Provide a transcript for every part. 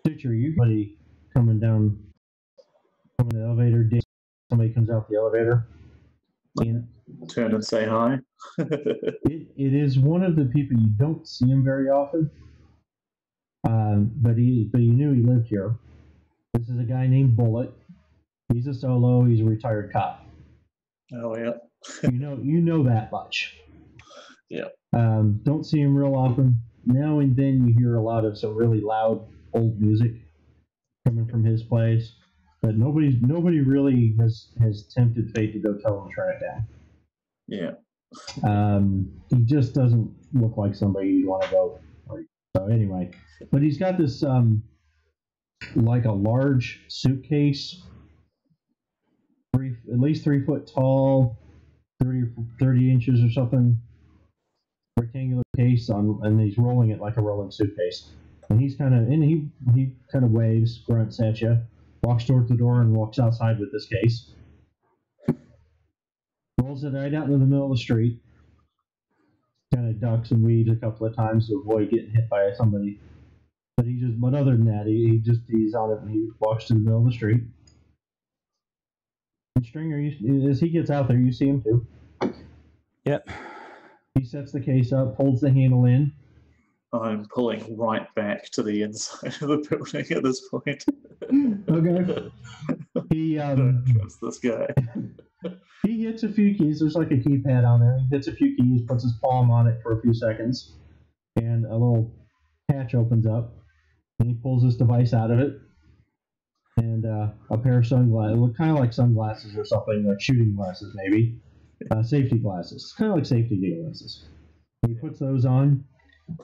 Stitcher, you buddy coming the elevator. Somebody comes out the elevator. And turn and say hi. it is one of the people you don't see him very often, but you knew he lived here. This is a guy named Bullet. He's a solo. He's a retired cop. Oh yeah. you know that much. Yeah. Don't see him real often. Now and then you hear a lot of some really loud old music coming from his place, but nobody really has tempted fate to go tell him to turn it down. Yeah. He just doesn't look like somebody you'd want to go. So anyway, but he's got this like a large suitcase, at least 3 foot tall, 30 inches or something, rectangular case and he's rolling it like a rolling suitcase. And he kind of waves, grunts at you, walks towards the door and walks outside with this case. Rolls it right out into the middle of the street. Kind of ducks and weaves a couple of times to avoid getting hit by somebody. But other than that, he's on it and he walks to the middle of the street. And Stringer, as he gets out there, you see him too. Yep. He sets the case up, holds the handle in. I'm pulling right back to the inside of the building at this point. Okay. He don't trust this guy. He hits a few keys. There's like a keypad on there. He hits a few keys, puts his palm on it for a few seconds, and a little hatch opens up. And he pulls this device out of it, and a pair of sunglasses. It look kind of like sunglasses or something, like shooting glasses maybe. Safety glasses, kind of like safety glasses. He puts those on,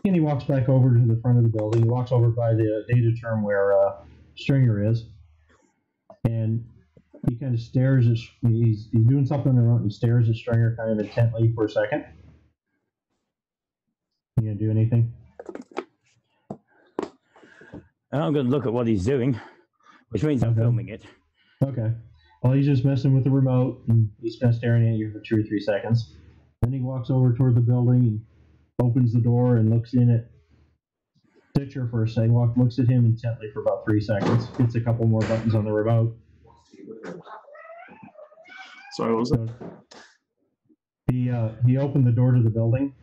and he walks back over to the front of the building. He walks over by the data term where Stringer is, and he kind of stares at. He's doing something around. He stares at Stringer kind of intently for a second. You gonna do anything? I'm going to look at what he's doing, which means I'm filming it. Okay. Well, he's just messing with the remote, and he's kind of staring at you for 2 or 3 seconds. Then he walks over toward the building and opens the door and looks in at Stitcher for a second. Looks at him intently for about 3 seconds. Hits a couple more buttons on the remote. Sorry, what was it? He opened the door to the building,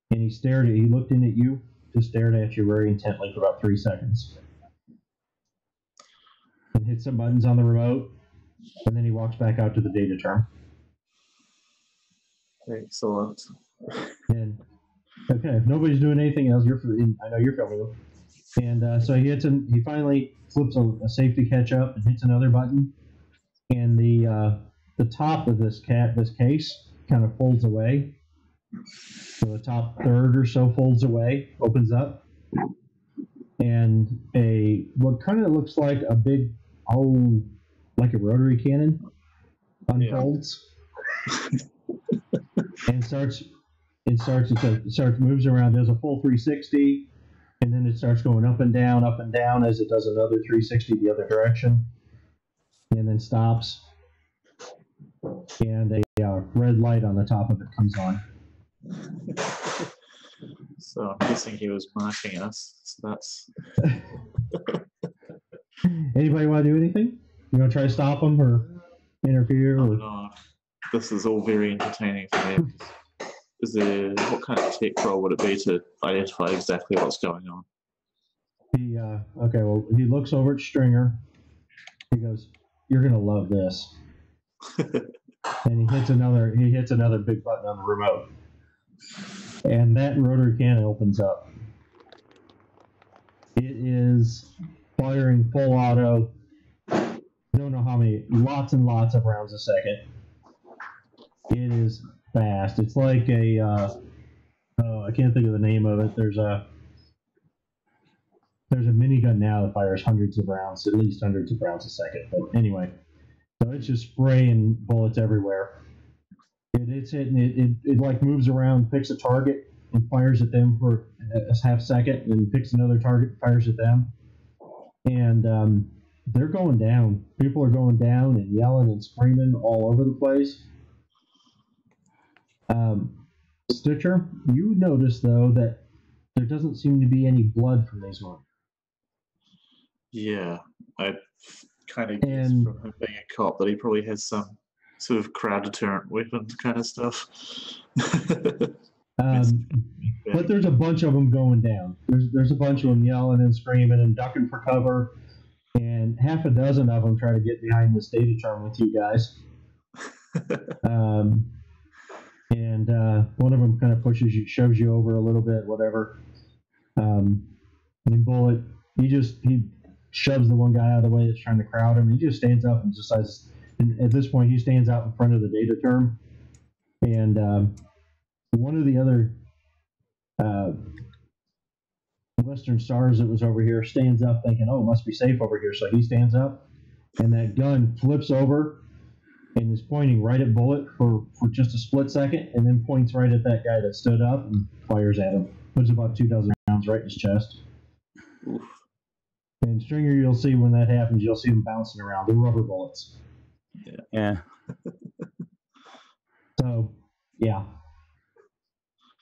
and he looked in at you, just stared at you very intently for about 3 seconds. And hit some buttons on the remote, and then he walks back out to the data term. Excellent. And okay, if nobody's doing anything else, I know you're filming them. And so he finally flips a safety catch up and hits another button, and the top of this case kind of folds away. So the top third or so folds away, opens up, and what kind of looks like a big like a rotary cannon unfolds. Yeah. and moves around, does a full 360, and then it starts going up and down as it does another 360 the other direction, and then stops, and a red light on the top of it comes on. So I'm guessing he was marking us. So that's. Anybody want to do anything? You want to try to stop him or interfere? Oh, no. This is all very entertaining for me. What kind of tech roll would it be to identify exactly what's going on? He looks over at Stringer. He goes, "You're gonna love this." And he hits another big button on the remote. And that rotary cannon opens up. It is firing full auto. Don't know how many, lots and lots of rounds a second. It is fast. It's like I can't think of the name of it. There's a minigun now that fires hundreds of rounds, at least hundreds of rounds a second. But anyway, so it's just spraying bullets everywhere. It's hitting it like moves around, picks a target, and fires at them for a half second, and picks another target, fires at them. And they're going down. People are going down and yelling and screaming all over the place. Stitcher, you notice, though, that there doesn't seem to be any blood from these ones. Yeah, I kind of guess And- from him being a cop that he probably has some sort of crowd deterrent weapon kind of stuff. But there's a bunch of them going down. There's a bunch of them yelling and screaming and ducking for cover, and half a dozen of them try to get behind this data term with you guys. And one of them kind of pushes you, shoves you over a little bit, whatever. And Bullet, he shoves the one guy out of the way that's trying to crowd him. He just stands up and decides. And at this point, he stands out in front of the data term, and one of the other Western stars that was over here stands up, thinking, "Oh, it must be safe over here." So he stands up, and that gun flips over and is pointing right at Bullet for just a split second, and then points right at that guy that stood up and fires at him. Puts about 2 dozen rounds right in his chest. Oof. And Stringer, you'll see when that happens, you'll see them bouncing around. They're rubber bullets. Yeah. So, yeah.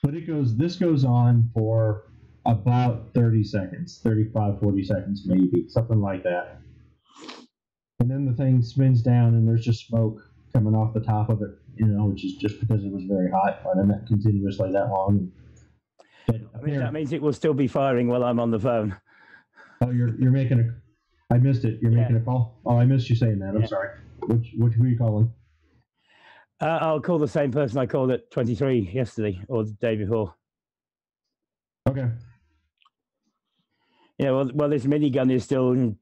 But this goes on for about 30 seconds, 35, 40 seconds maybe, something like that. And then the thing spins down and there's just smoke coming off the top of it, which is just because it was very hot, running that continuously that long. But that means it will still be firing while I'm on the phone. Oh, you're making I missed it. You're making a call? Oh, I missed you saying that. I'm sorry. Who are you calling? I'll call the same person I called at 23 yesterday or the day before. Okay. Yeah, well, this minigun is still. Oh,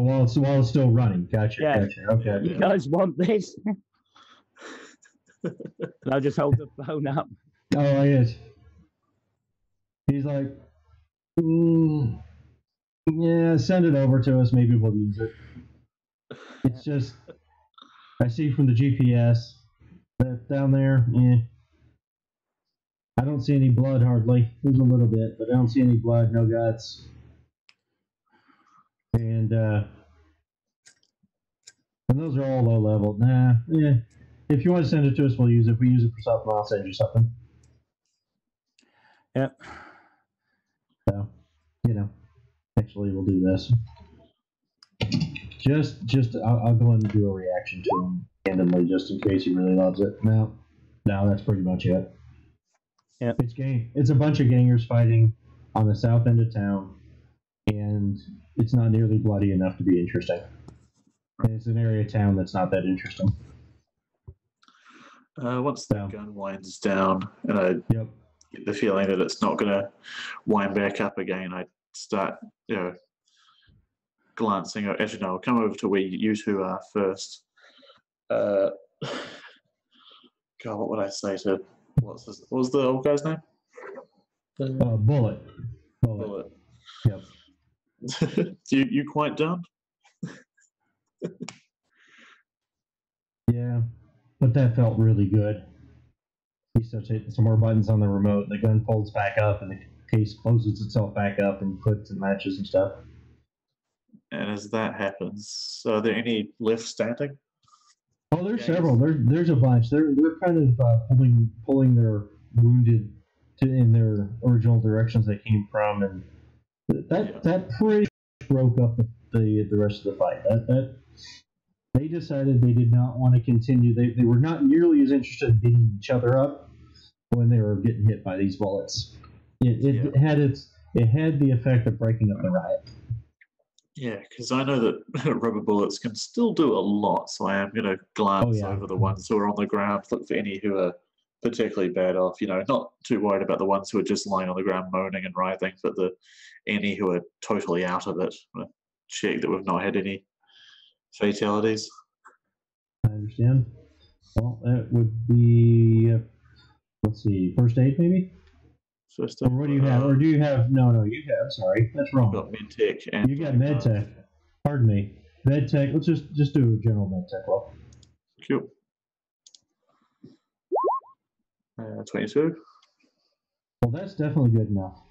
while it's still running. Gotcha. Yeah. Gotcha. Okay. You guys want this? And I'll just hold the phone up. Oh, he is. He's like, yeah, send it over to us. Maybe we'll use it. It's just, I see from the GPS that down there, I don't see any blood hardly. There's a little bit, but I don't see any blood, no guts. And those are all low level. If you want to send it to us, we'll use it. If we use it for something, I'll send you something. Yep. So, actually, we'll do this. I'll go ahead and do a reaction to him randomly, just in case he really loves it. No, that's pretty much it. Yeah. It's a bunch of gangers fighting on the south end of town, and it's not nearly bloody enough to be interesting. And it's an area of town that's not that interesting. Once that gun winds down, and I get the feeling that it's not going to wind back up again, I start, glancing. Actually, no, I'll come over to where you two are first. God, what would I say to what was the old guy's name? Bullet. Yep. you quite done? Yeah, but that felt really good. He starts hitting some more buttons on the remote, and the gun folds back up, and the case closes itself back up, and puts and matches and stuff. And as that happens, are there any left standing? Oh, there's several. There's a bunch. They're kind of pulling their wounded in their original directions they came from, and that pretty much broke up the rest of the fight. That they decided they did not want to continue. They were not nearly as interested in beating each other up when they were getting hit by these bullets. It had the effect of breaking up the riot. Yeah, because I know that rubber bullets can still do a lot, so I am going to glance over the ones who are on the ground, look for any who are particularly bad off. Not too worried about the ones who are just lying on the ground moaning and writhing, but any who are totally out of it. Check that we've not had any fatalities. I understand. Well, that would be, let's see, first aid maybe? First or what do you have? Or do you have, no, you have, sorry, that's wrong. Got medtech and you got medtech. Pardon me. Medtech, let's just do a general medtech roll. Cool. 22. Well, that's definitely good enough.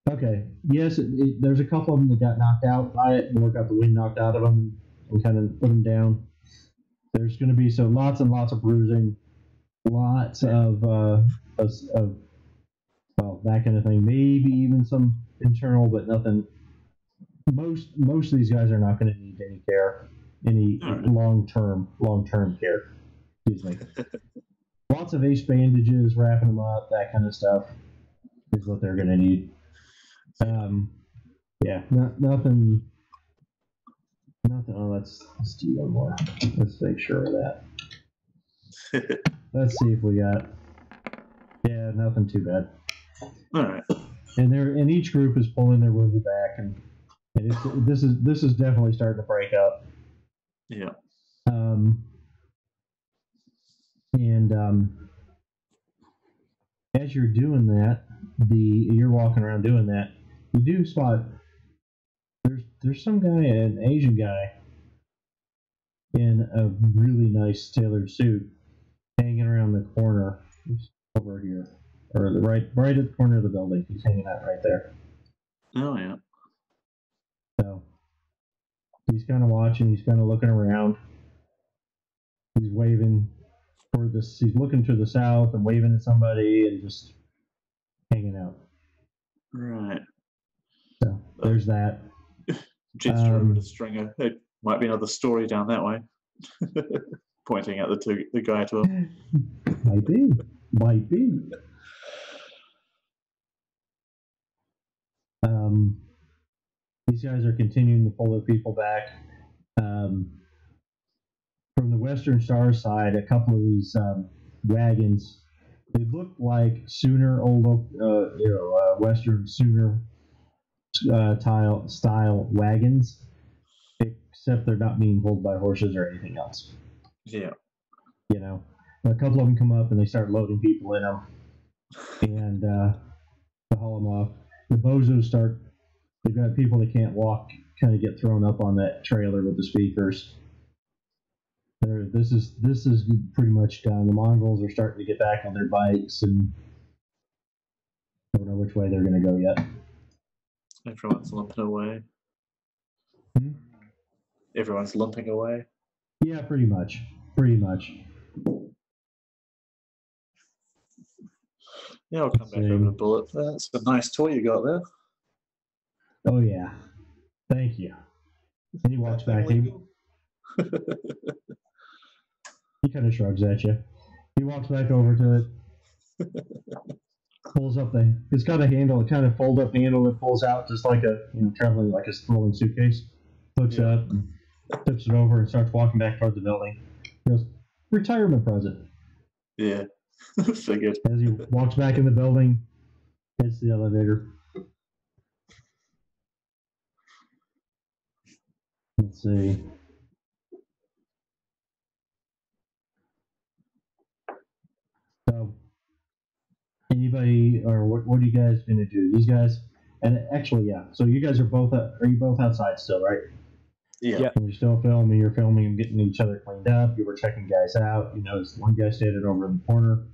Okay, yes, there's a couple of them that got knocked out by it, or got the wind knocked out of them, and kind of put them down. There's going to be lots and lots of bruising, lots of that kind of thing. Maybe even some internal, but nothing most of these guys are not going to need any care, any long term care. Excuse me. Lots of ace bandages, wrapping them up, that kind of stuff is what they're going to need. Yeah, nothing. Oh, let's do one more. Let's make sure of that. Let's see if we got. Yeah, nothing too bad. All right. And each group is pulling their wounded back, and this is definitely starting to break up. Yeah. As you're doing that, you're walking around doing that, you do spot there's some guy, an Asian guy, in a really nice tailored suit, hanging around the corner over here, or right at the corner of the building. He's hanging out right there. Oh yeah. So he's kind of watching. He's kind of looking around. He's waving toward this. He's looking to the south and waving at somebody and just hanging out. Right. So there's that. Gesture over to Stringer. It might be another story down that way. Pointing at the guy to him. Might be. These guys are continuing to pull their people back. From the Western Star side, a couple of these wagons, they look like Western Sooner style wagons, except they're not being pulled by horses or anything else. Yeah. You know, a couple of them come up and they start loading people in them, and to haul them off. The bozos they've got people that can't walk, kind of get thrown up on that trailer with the speakers. This is pretty much done. The Mongols are starting to get back on their bikes and don't know which way they're going to go yet. Everyone's limping away. Everyone's limping away. Yeah, pretty much. Yeah, I'll come back over to Bullet. That's a nice toy you got there. Oh yeah, thank you. And he walks back. He kind of shrugs at you. He walks back over to it. Pulls up it's got a handle, a kind of fold up handle that pulls out just like traveling like a rolling suitcase. Hooks it up and tips it over and starts walking back toward the building. He goes, retirement present. Yeah, figured. As he walks back in the building, heads to the elevator. Let's see. So, anybody, or what are you guys going to do? These guys, and actually, yeah. So you guys are you both outside still, right? Yeah. And you're still filming. You're filming and getting each other cleaned up. You were checking guys out. You noticed one guy standing over in the corner.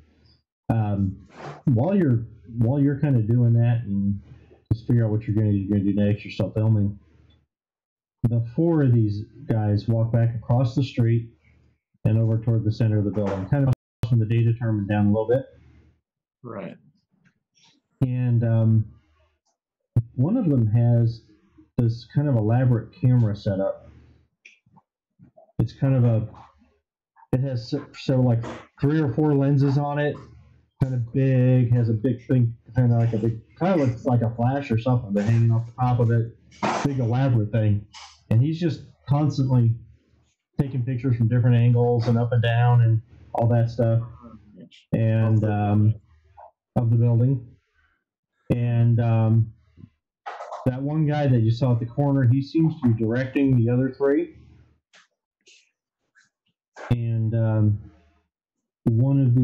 While you're kind of doing that and just figure out what you're going to do next, you're still filming. The four of these guys walk back across the street and over toward the center of the building, kind of from the data terminal down a little bit. Right. And one of them has this kind of elaborate camera setup. It's kind of it has like 3 or 4 lenses on it, kind of big, has a big thing, kind of looks like a flash or something, but hanging off the top of it, big elaborate thing. And he's just constantly taking pictures from different angles and up and down and all that stuff, and of the building. And that one guy that you saw at the corner, he seems to be directing the other 3. And one of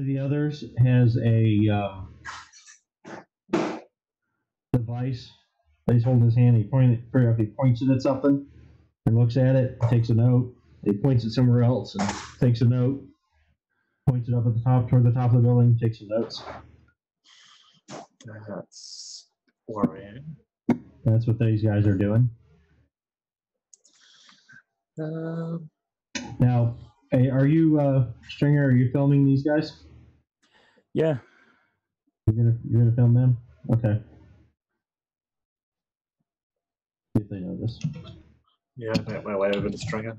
the others has a device that he's holding in his hand. He points it at something and looks at it, takes a note. He points it somewhere else and takes a note. Points it up at the top, toward the top of the building, takes some notes. That's worrying. That's what these guys are doing. Now, hey, are you Stringer? Are you filming these guys? Yeah. You're gonna film them? Okay. See if they know this. Yeah, I make my way over to Stringer.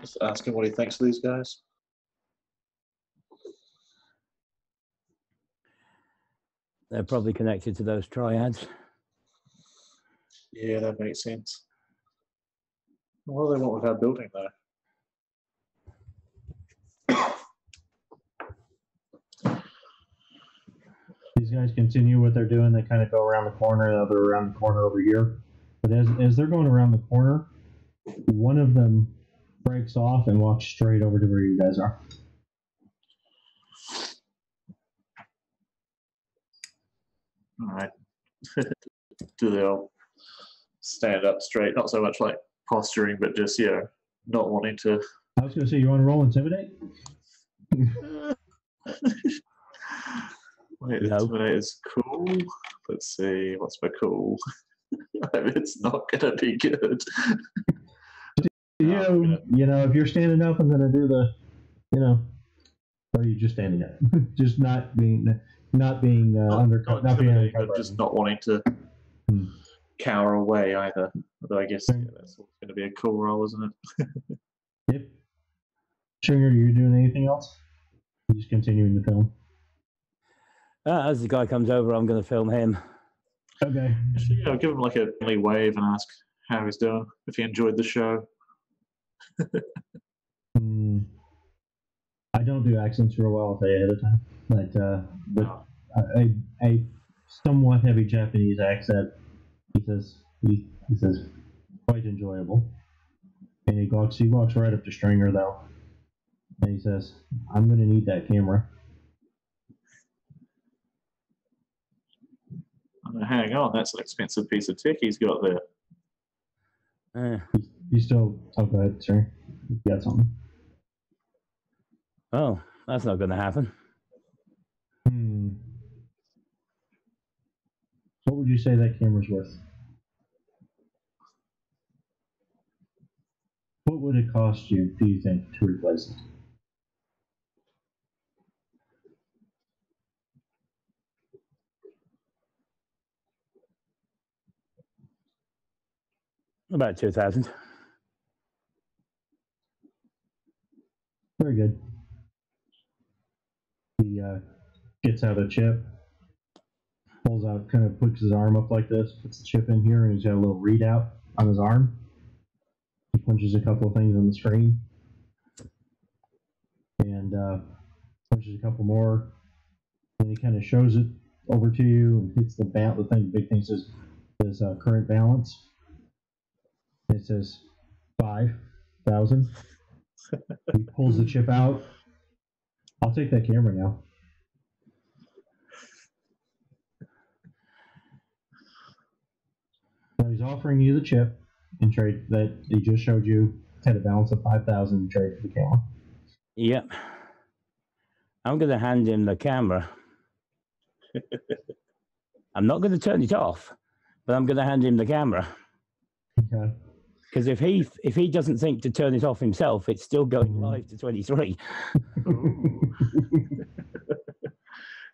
Just ask him what he thinks of these guys. They're probably connected to those triads. Yeah, that makes sense. What do they want with our building, though? These guys continue what they're doing. They kind of go around the corner. The other around the corner over here. But as they're going around the corner, one of them breaks off and walks straight over to where you guys are. All right. Do they all stand up straight? Not so much like posturing, but just, not wanting to. I was going to say, you want to roll Intimidate? Wait, Intimidate is cool. Let's see, what's my cool? It's not going to be good. If you're standing up, I'm going to do the, or are you just standing up? Just not being undercover. Not being undercover. But just not wanting to cower away either. Although I guess that's going to be a cool roll, isn't it? Yep. Stringer, are you doing anything else? You're just continuing to film. As the guy comes over, I'm going to film him. Okay. I'll give him like a friendly wave and ask how he's doing, if he enjoyed the show. I don't do accents real well, I'll tell you ahead of time. But a somewhat heavy Japanese accent. He says quite enjoyable. And he walks right up to Stringer though. And he says, I'm gonna need that camera. Hang on, that's an expensive piece of tech he's got there. You still go ahead, sir. You got something. Oh, that's not going to happen. What would you say that camera's worth? What would it cost you, do you think, to replace it? About 2,000. Very good. He gets out a chip, pulls out, kind of puts his arm up like this, puts the chip in here, and he's got a little readout on his arm. He punches a couple of things on the screen, and punches a couple more. Then he kind of shows it over to you and hits the big thing says current balance. It says 5,000. He pulls the chip out. I'll take that camera now. So he's offering you the chip in trade that he just showed you. Had a balance of 5,000 in trade for the camera. Yep. I'm going to hand him the camera. I'm not going to turn it off, but I'm going to hand him the camera. Okay. Because if he doesn't think to turn it off himself, it's still going live to 23.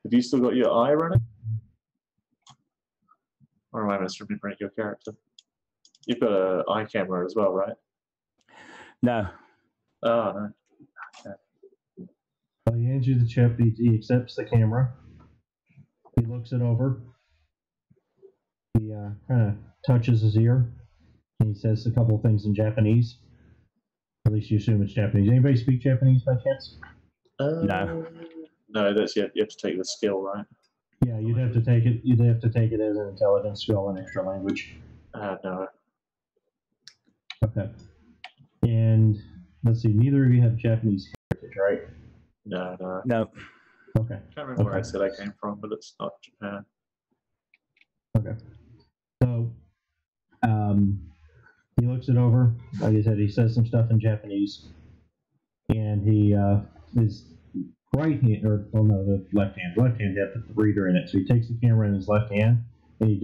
Have you still got your eye running? Or am I misremembering your character? You've got an eye camera as well, right? No. Oh, no. Okay. Well, he hands you the chip. He accepts the camera. He looks it over. He kind of touches his ear. And he says a couple of things in Japanese. At least you assume it's Japanese. Anybody speak Japanese by chance? No. No, that's you have to take the skill, right? Yeah, you'd have to take it. You'd have to take it as an intelligence skill, an extra language. No. Okay. And let's see. Neither of you have Japanese heritage, right? No. No. Okay. I can't remember where I said I came from, but it's not Japan. Okay. So, he looks it over. Like I said, he says some stuff in Japanese, and he his right hand, the left hand had the reader in it. So he takes the camera in his left hand, and he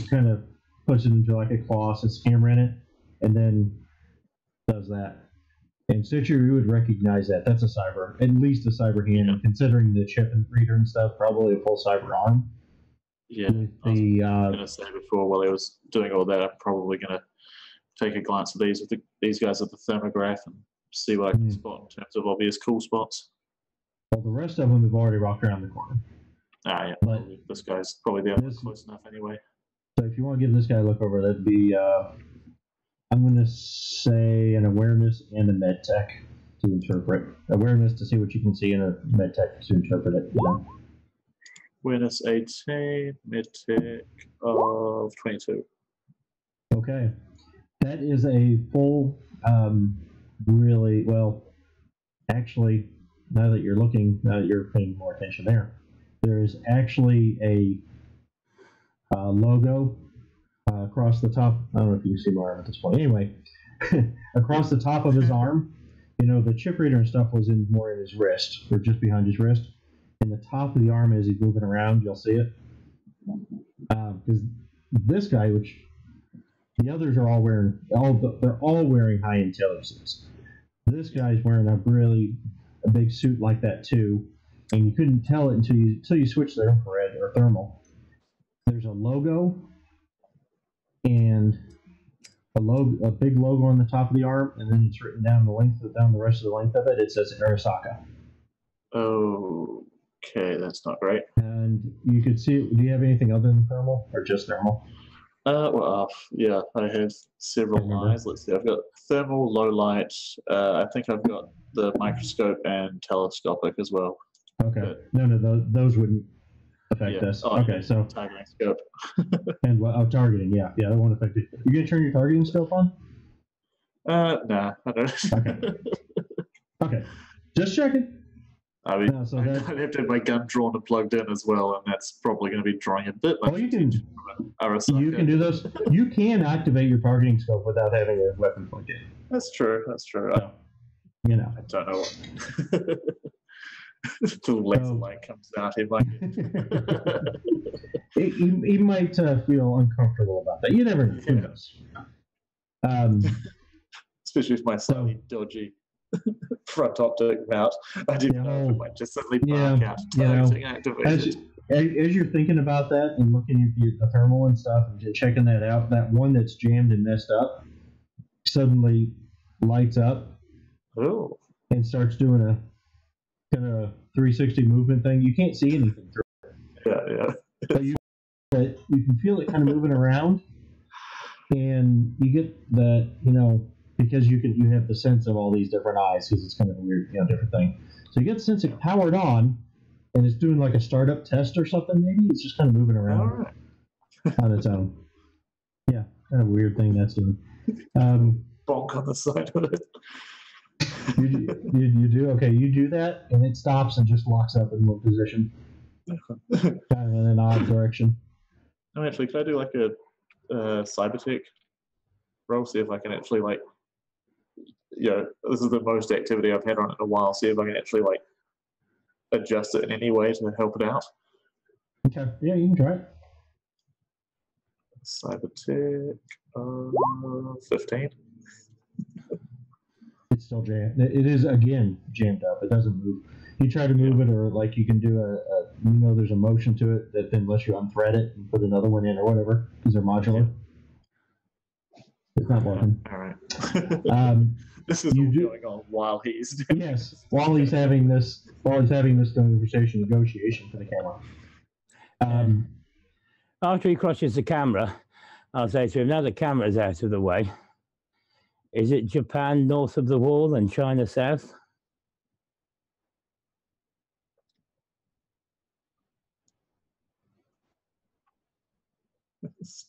kind of puts it into like a claw, sets the camera in it, and then does that. And Stitcher, you would recognize that. That's at least a cyber hand, considering the chip and reader and stuff, probably a full cyber arm. Yeah, I was going to say before, while he was doing all that, I'm probably going to take a glance at these guys at the thermograph and see what I can spot in terms of obvious cool spots. Well, the rest of them have already rocked around the corner. Yeah, but this guy's probably there close enough anyway. So if you want to give this guy a look over, that'd be, I'm going to say an awareness and a med tech to interpret. Awareness to see what you can see, and a med tech to interpret it. You know? Awareness 18, med tech of 22. Okay. That is a full, really, well, actually, now that you're looking, now that you're paying more attention there is actually a logo across the top. I don't know if you can see my arm at this point. Anyway, across the top of his arm, you know, the chip reader and stuff was more in his wrist, or just behind his wrist. In the top of the arm, as he's moving around, you'll see it. Because this guy, which the others are all wearing, they're all wearing high-end tailor suits. This guy's wearing a big suit like that too, and you couldn't tell it until you switched the infrared or thermal. There's a logo and a big logo on the top of the arm, and then it's written down the rest of the length of it. It says Arasaka. Okay, that's not great. And you could see it. Do you have anything other than thermal, or just thermal? Yeah, I have several eyes. Let's see. I've got thermal, low light. I think I've got the microscope and telescopic as well. Okay. But, no, those wouldn't affect us. Oh, okay, so targeting scope. And targeting, yeah, that won't affect it. You gonna turn your targeting scope on? Nah, I don't. Okay. Okay, just checking. I mean, I'd have to have my gun drawn and plugged in as well, and that's probably going to be drawing a bit much attention from Arasaka. You can do those. You can activate your targeting scope without having a weapon plugged in. That's true. So, you know. I don't know what. The laser light comes out, he might. He might feel uncomfortable about that. You never know. Who knows? Especially with my slightly dodgy front optic mount, I didn't know if it might just suddenly bark out targeting activated. As you're thinking about that and looking at the thermal and stuff and checking that out, that one that's jammed and messed up suddenly lights up and starts doing a kind of 360 movement thing. You can't see anything through it. Yeah. But you can feel it kind of moving around, and you get that, you know, because you have the sense of all these different eyes, because it's kind of a weird, you know, different thing. So you get the sense it powered on, and it's doing like a startup test or something. Maybe it's just kind of moving around on its own. Yeah, kind of a weird thing that's doing. Bonk on the side of it. You do? Okay, you do that, and it stops and just locks up in one position. Kind of in an odd direction. Oh, actually, can I do like a cybertech roll? See if I can actually, like, you know, this is the most activity I've had on it in a while. See if I can actually, like, adjust it in any way to help it out. Okay, yeah, you can try it. Cybertech 15. It's still jammed. It is, again, jammed up. It doesn't move. You try to move it, or like you can do there's a motion to it that then lets you unthread it and put another one in or whatever, because they're modular. It's not working. All right. This is all going on while he's doing while he's having this conversation, negotiation for the camera. After he crushes the camera, I'll say to him, now the camera's out of the way, is it Japan north of the wall and China south?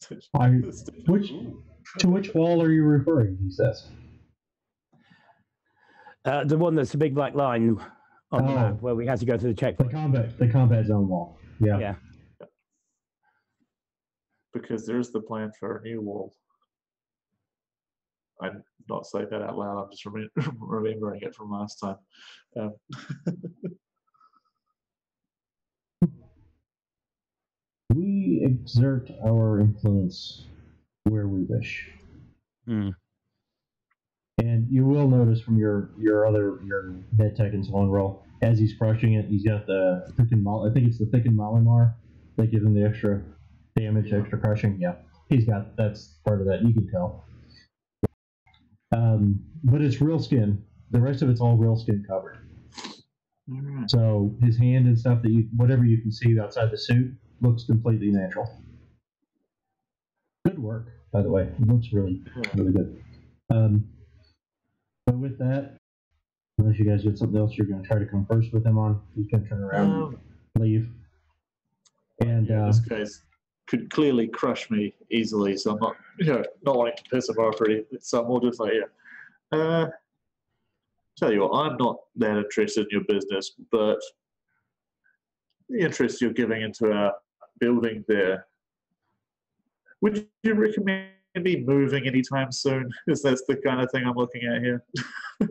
To which wall are you referring? He says. The one that's a big black line on the map where we had to go to the checkpoint. The combat zone wall. Yeah. Because there's the plan for a new wall. I'm not saying that out loud. I'm just remembering it from last time. We exert our influence where we wish. Mm. And you will notice from your med tech and so on roll, as he's crushing it, he's got the thickened I think it's the thickened Malamar They give him the extra damage, extra crushing. Yeah, he's got, that's part of that. You can tell. But it's real skin. The rest of it's all real skin covered. So his hand and stuff that whatever you can see outside the suit looks completely natural. Good work, by the way. It looks really, really good. But with that, unless you guys get something else you're going to try to converse with him on, you can turn around and leave. And this guy's could clearly crush me easily, so I'm not, not wanting to piss him off already. So I'm more just like, tell you what, I'm not that interested in your business, but the interest you're giving into our building there, would you recommend me moving anytime soon? Because that's the kind of thing I'm looking at here. I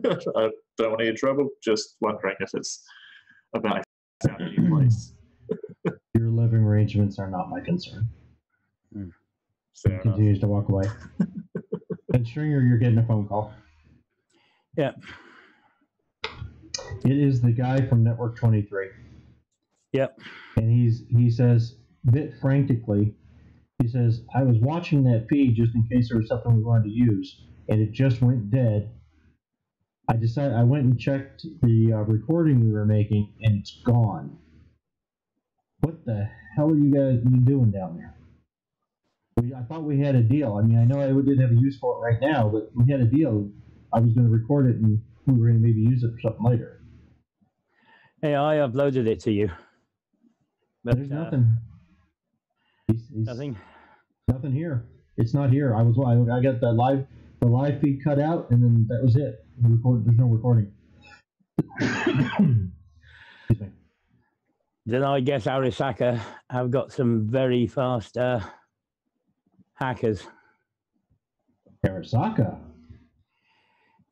don't want any trouble, just wondering if it's about a new place. Your living arrangements are not my concern. He continues to walk away. And Stringer, you're getting a phone call. Yeah. It is the guy from Network 23. Yep. And he says, a bit frantically, he says, I was watching that feed just in case there was something we wanted to use, and it just went dead. I went and checked the recording we were making, and it's gone. What the hell are you guys doing down there? I thought we had a deal. I mean, I know I didn't have a use for it right now, but we had a deal. I was going to record it, and we were going to maybe use it for something later. Hey, I uploaded it to you. But, there's nothing. Nothing? Nothing here. It's not here. I got the live feed cut out, and then that was it. There's no recording. Excuse me. Then I guess Arisaka have got some very fast hackers. Arisaka?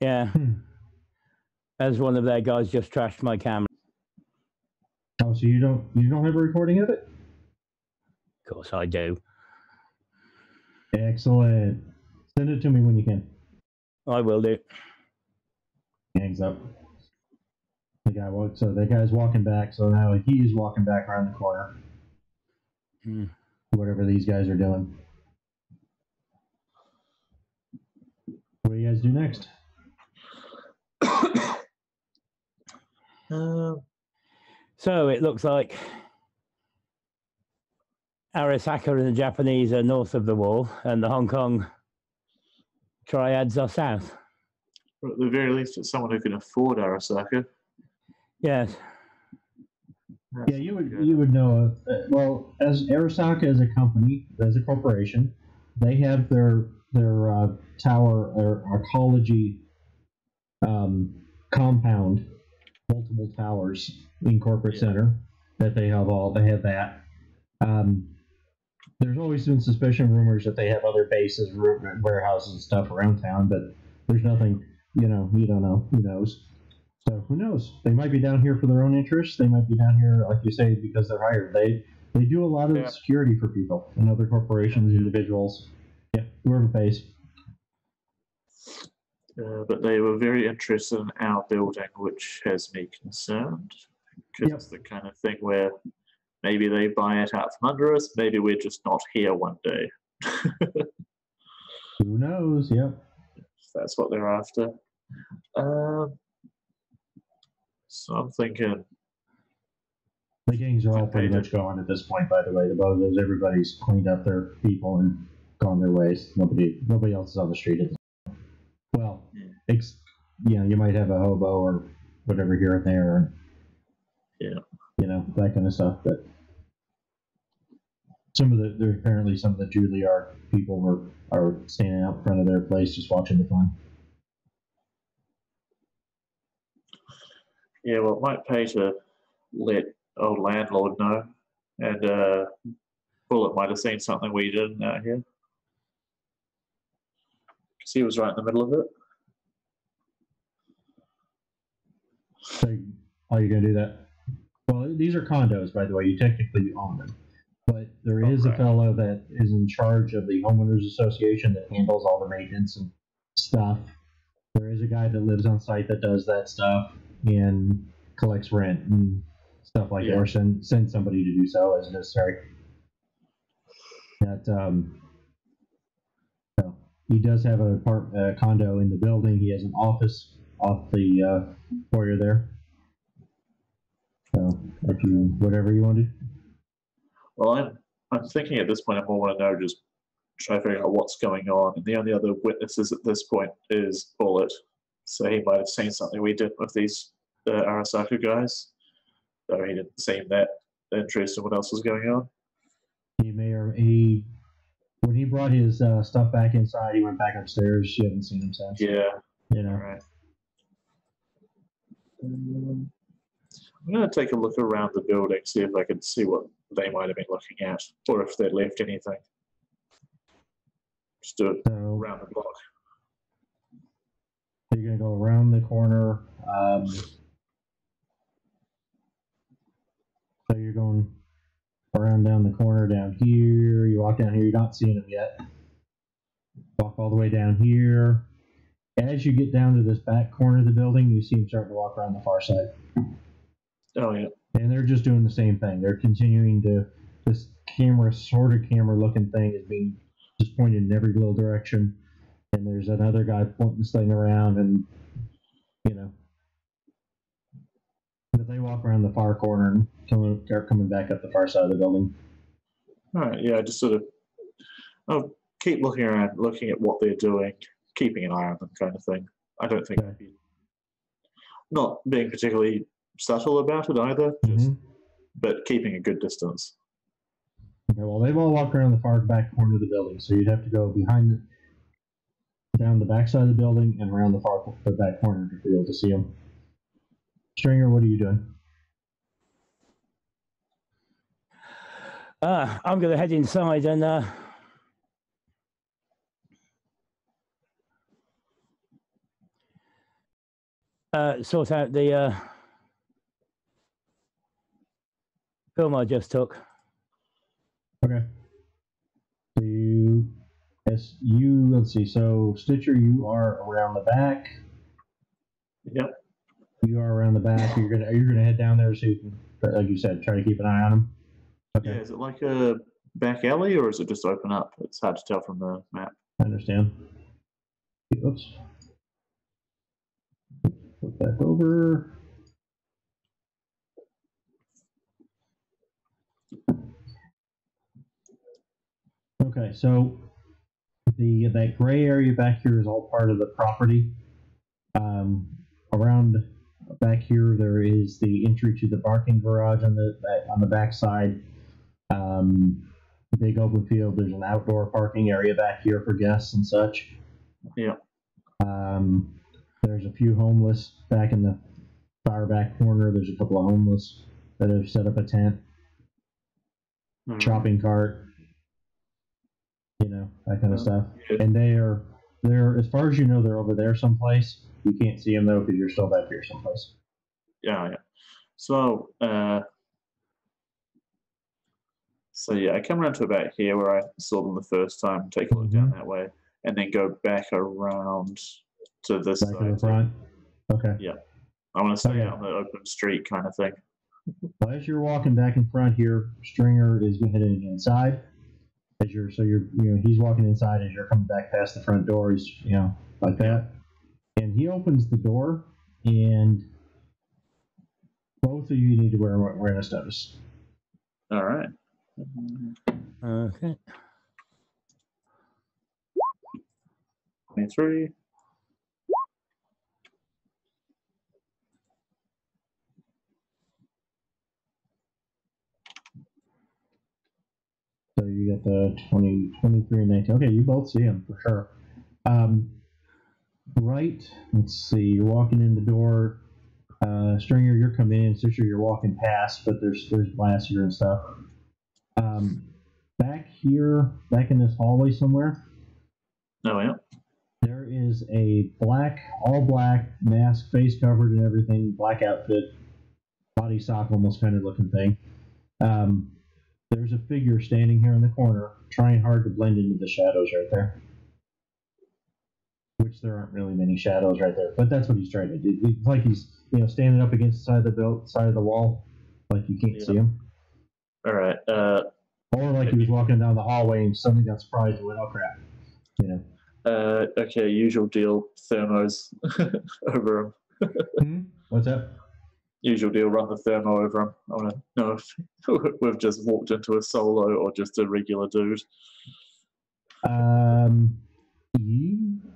Yeah. As one of their guys just trashed my camera. Oh, so you don't have a recording of it? Of course I do. Excellent. Send it to me when you can. I will do. Hangs up. The guy's walking back, so now he's walking back around the corner. Whatever these guys are doing. What do you guys do next? So it looks like Arisaka and the Japanese are north of the wall, and the Hong Kong triads are south. Or at the very least, it's someone who can afford Arisaka. Yes. Yeah, you would know. Well, as Arisaka as a company, as a corporation, they have their tower or ecology compound, multiple towers in corporate center that they have that. There's always been suspicion, rumors that they have other bases, warehouses, and stuff around town, but there's nothing. You don't know. Who knows? So who knows? They might be down here for their own interests. They might be down here, like you say, because they're hired. They do a lot of security for people and other corporations, individuals. Yeah, whoever pays. But they were very interested in our building, which has me concerned. Because it's the kind of thing where maybe they buy it out from under us. Maybe we're just not here one day. Who knows? Yep. That's what they're after. So I'm thinking. The gangs are all pretty much gone at this point, by the way. The bozos, everybody's cleaned up their people and gone their ways. Nobody else is on the street at this point. Well, you might have a hobo or whatever here and there. Or, that kind of stuff. But apparently some of the Juilliard people are standing out in front of their place just watching the fun. Yeah, well, it might pay to let old landlord know, and Bullet might have seen something we didn't out here. Because he was right in the middle of it. So, are you going to do that? Well, these are condos, by the way. You technically own them. But there is a fellow that is in charge of the homeowners association that handles all the maintenance and stuff. There is a guy that lives on site that does that stuff and collects rent and stuff like that, or send somebody to do so as necessary. That so he does have a condo in the building. He has an office off the foyer there. So if you whatever you want to do. Well, I'm thinking at this point I more want to know, just try to figure out what's going on. And the only other witnesses at this point is Bullet. So he might have seen something we did with these Arasaka guys, though he didn't seem that interested in what else was going on. He may or when he brought his stuff back inside, he went back upstairs. You haven't seen him since. Yeah. You know. All right. I'm going to take a look around the building, see if I can see what they might have been looking at, or if they left anything. Just do it around the block. So you're going to go around the corner. So you're going around down the corner down here. You walk down here. You're not seeing them yet. Walk all the way down here. As you get down to this back corner of the building, you see them starting to walk around the far side. Oh, yeah. And they're just doing the same thing. They're continuing to, this camera looking thing is being just pointed in every little direction. And there's another guy pointing this thing around, and, you know. But they walk around the far corner and start coming back up the far side of the building. All right, yeah, just sort of keep looking around, looking at what they're doing, keeping an eye on them kind of thing. I don't think I'd be not being particularly subtle about it either, just but keeping a good distance. Okay, well, they've all walked around the far back corner of the building, so you'd have to go behind down the back side of the building and around the back corner to be able to see them. Stringer, what are you doing? I'm going to head inside and sort out the film I just took. Okay. Let's see. So Stitcher, you are around the back. Yep. You are around the back. You're gonna head down there so you can, like you said, try to keep an eye on them. Okay. Yeah, is it like a back alley or is it just open up? It's hard to tell from the map. I understand. Oops. Flip back over. Okay, so that gray area back here is all part of the property. Around back here, there is the entry to the parking garage on the back side. Big open field. There's an outdoor parking area back here for guests and such. Yeah. There's a few homeless back in the far back corner. There's a couple of homeless that have set up a tent, shopping cart, you know, that kind of stuff. Yeah. And they're as far as you know, they're over there someplace. You can't see them though because you're still back here someplace. Yeah. So, yeah, I come around to about here where I saw them the first time. Take a look down that way, and then go back around to this back side. To the front. Okay. Yeah, I want to stay out on the open street kind of thing. Well, as you're walking back in front here, Stringer is heading inside. He's walking inside as you're coming back past the front door. He's like that, and he opens the door, and both of you need to wear awareness notice. All right. Okay. 23. So you got the 20, 23, and 19. Okay, you both see him for sure. Right, let's see. You're walking in the door. Stringer, you're coming in. Stitcher, you're walking past, but there's glass here and stuff. Back in this hallway somewhere. Oh, yeah. There is a all black mask, face covered and everything, black outfit, body sock almost kind of looking thing. There's a figure standing here in the corner, trying hard to blend into the shadows right there. Which there aren't really many shadows right there, but that's what he's trying to do. It's like he's standing up against the side of the wall, like you can't see him. All right. Or like he was walking down the hallway and suddenly got surprised and went, "Oh crap!" You know. Okay, usual deal. Thermos over him. What's that? Usual deal. Run the thermo over him. I want to know if we've just walked into a solo or just a regular dude.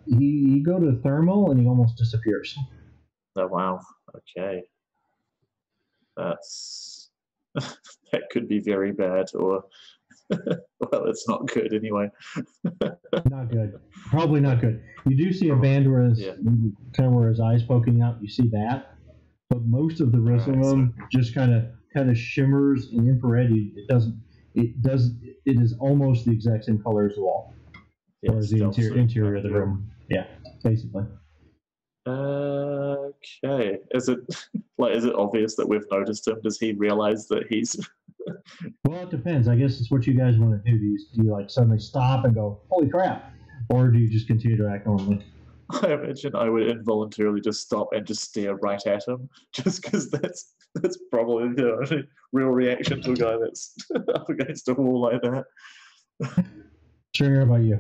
You go to thermal and he almost disappears. Oh wow. Okay. That's that could be very bad, or well, it's not good anyway. Not good. Probably not good. You do see a band where his kind of where his eyes poking out. You see that, but most of the rest of them just kind of shimmers in infrared. It doesn't. It does. It is almost the exact same color as the wall, or as the interior of the room. Yeah, basically. Okay. Is it obvious that we've noticed him? Does he realize that he's? Well, it depends. I guess it's what you guys want to do. Do you like suddenly stop and go, "Holy crap," or do you just continue to act normally? I imagine I would involuntarily just stop and just stare right at him, just because that's probably the only real reaction to a guy that's up against a wall like that. Sure. How about you?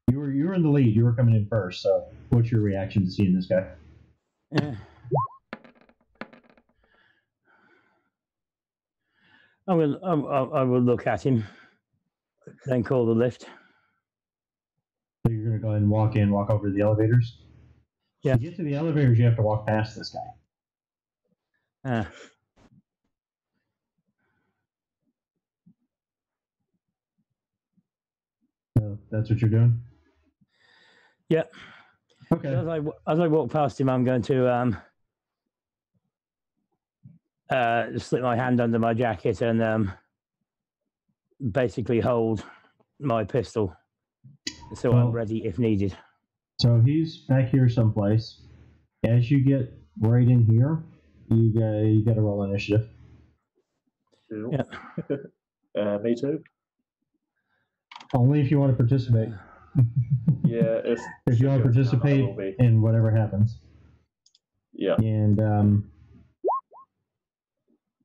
You were in the lead. You were coming in first. So, what's your reaction to seeing this guy? I will look at him, then call the lift. So you're going to go ahead and walk over to the elevators? Yeah. To get to the elevators, you have to walk past this guy. So that's what you're doing? Yeah. Okay. As I walk past him, I'm going to slip my hand under my jacket and basically hold my pistol, so I'm ready if needed. So he's back here someplace. As you get right in here, you got to roll initiative. Cool. Yeah. Me too. Only if you want to participate. Yeah, if you want to participate in whatever happens. Yeah. And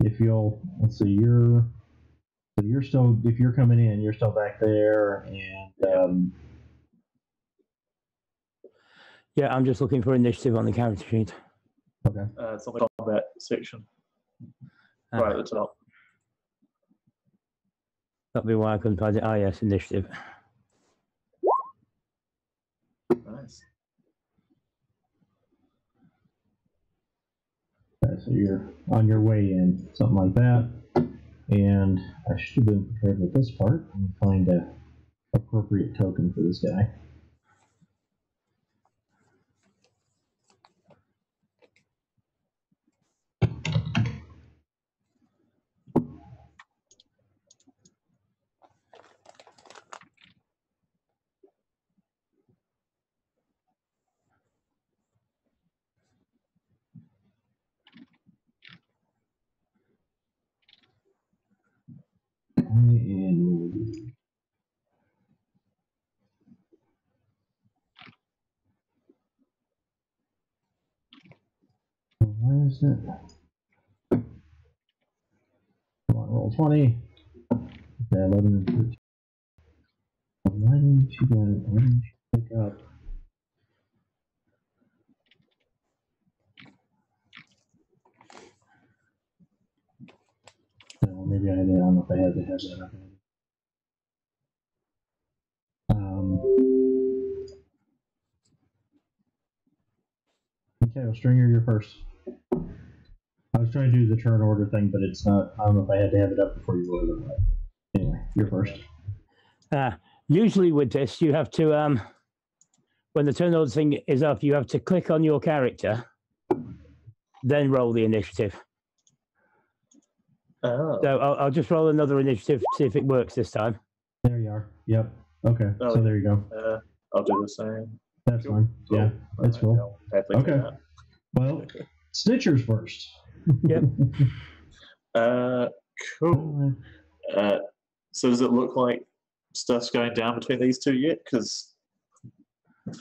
if you'll, let's see, you're still, if you're coming in, you're still back there, and yeah, I'm just looking for initiative on the character sheet. Okay. It's on the combat section, right at the top. That'll be why I couldn't find it. Oh yes, initiative. Nice. Okay, so you're on your way in, something like that. And I should have been prepared with this part and find an appropriate token for this guy. And where is it? Come on, roll 20. Okay, 11 and 13. Why didn't you pick up? Well, maybe I did. I don't know if I had to have that up. Okay, well, Stringer, you're first. I was trying to do the turn order thing, but it's not. I don't know if I had to have it up before you rolled it. Anyway, you're first. Usually with this, you have to, when the turn order thing is up, you have to click on your character, then roll the initiative. Oh. So I'll just roll another initiative, see if it works this time. There you are. Yep. Okay. So there you go. I'll do the same. That's fine. Cool. Yeah, that's cool. Okay. Well, Snitcher's first. Yep. Cool. So does it look like stuff's going down between these two yet? Because I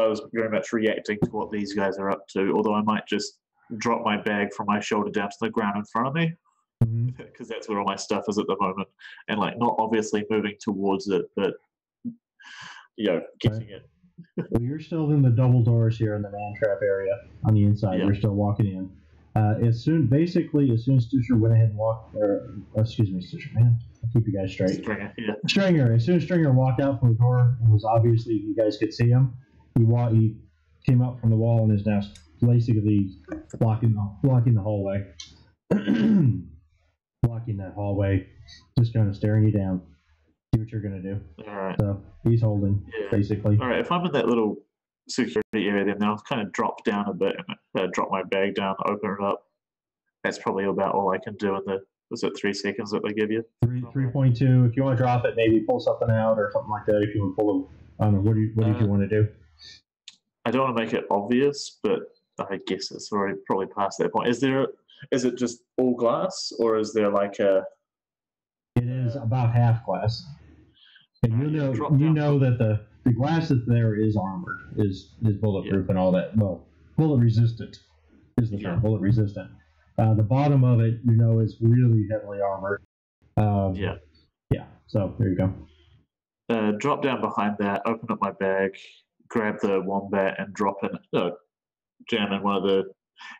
was very much reacting to what these guys are up to, although I might just drop my bag from my shoulder down to the ground in front of me. because that's where all my stuff is at the moment, and like not obviously moving towards it, but getting it. Well, you're still in the double doors here in the man trap area on the inside. You're still walking in. As soon as Stutcher went ahead and walked, excuse me, Stutcher, man, I'll keep you guys straight. Stringer. As soon as Stringer walked out from the door, it was obviously you guys could see him. He came out from the wall and is now basically blocking the hallway. Blocking that hallway, just kind of staring you down. See what you're gonna do. All right. So he's holding, basically. All right. If I'm in that little security area, then I'll kind of drop down a bit and drop my bag down, open it up. That's probably about all I can do in the. Was it 3 seconds that they give you? 3.2. If you want to drop it, maybe pull something out or something like that. If you want to pull it, I don't know. What did you want to do? I don't want to make it obvious, but I guess it's already probably past that point. Is it just all glass, or is there like a? It is about half glass, and you know that the glass that's there is armored, is bulletproof and all that. Well, bullet resistant is the term. Bullet resistant. The bottom of it, is really heavily armored. Yeah. So there you go. Drop down behind that. Open up my bag. Grab the wombat and drop in. Jam in one of the.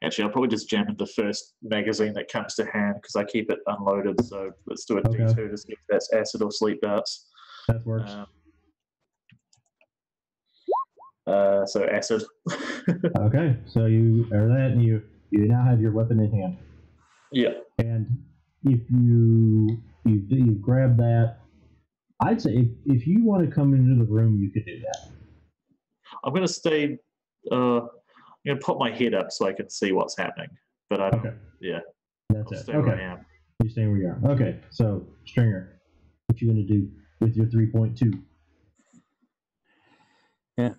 Actually, I'll probably just jam in the first magazine that comes to hand because I keep it unloaded. So let's do a D2 to see if that's acid or sleep darts. That works. So acid. Okay, so you are that, and you now have your weapon in hand. Yeah. And if you grab that, I'd say if you want to come into the room, you could do that. I'm going to stay. I'm going to put my head up so I can see what's happening. But I don't. Okay. Yeah. That's it. Stay where I am. You stay where you are. Okay. So Stringer, what you going to do with your 3.2? Yeah.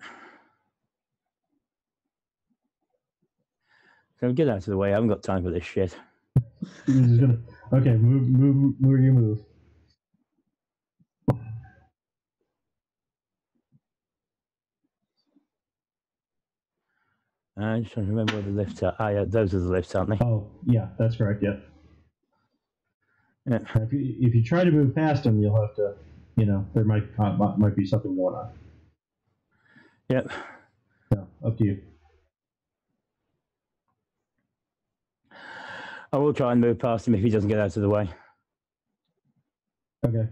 So get out of the way. I haven't got time for this shit. Okay. Move your move. I'm just trying to remember where the lifts are. Yeah, those are the lifts, aren't they? Oh, yeah, that's correct. Yeah. If you try to move past them, you'll have to, there might be something going on. Yep. So up to you. I will try and move past him if he doesn't get out of the way. Okay.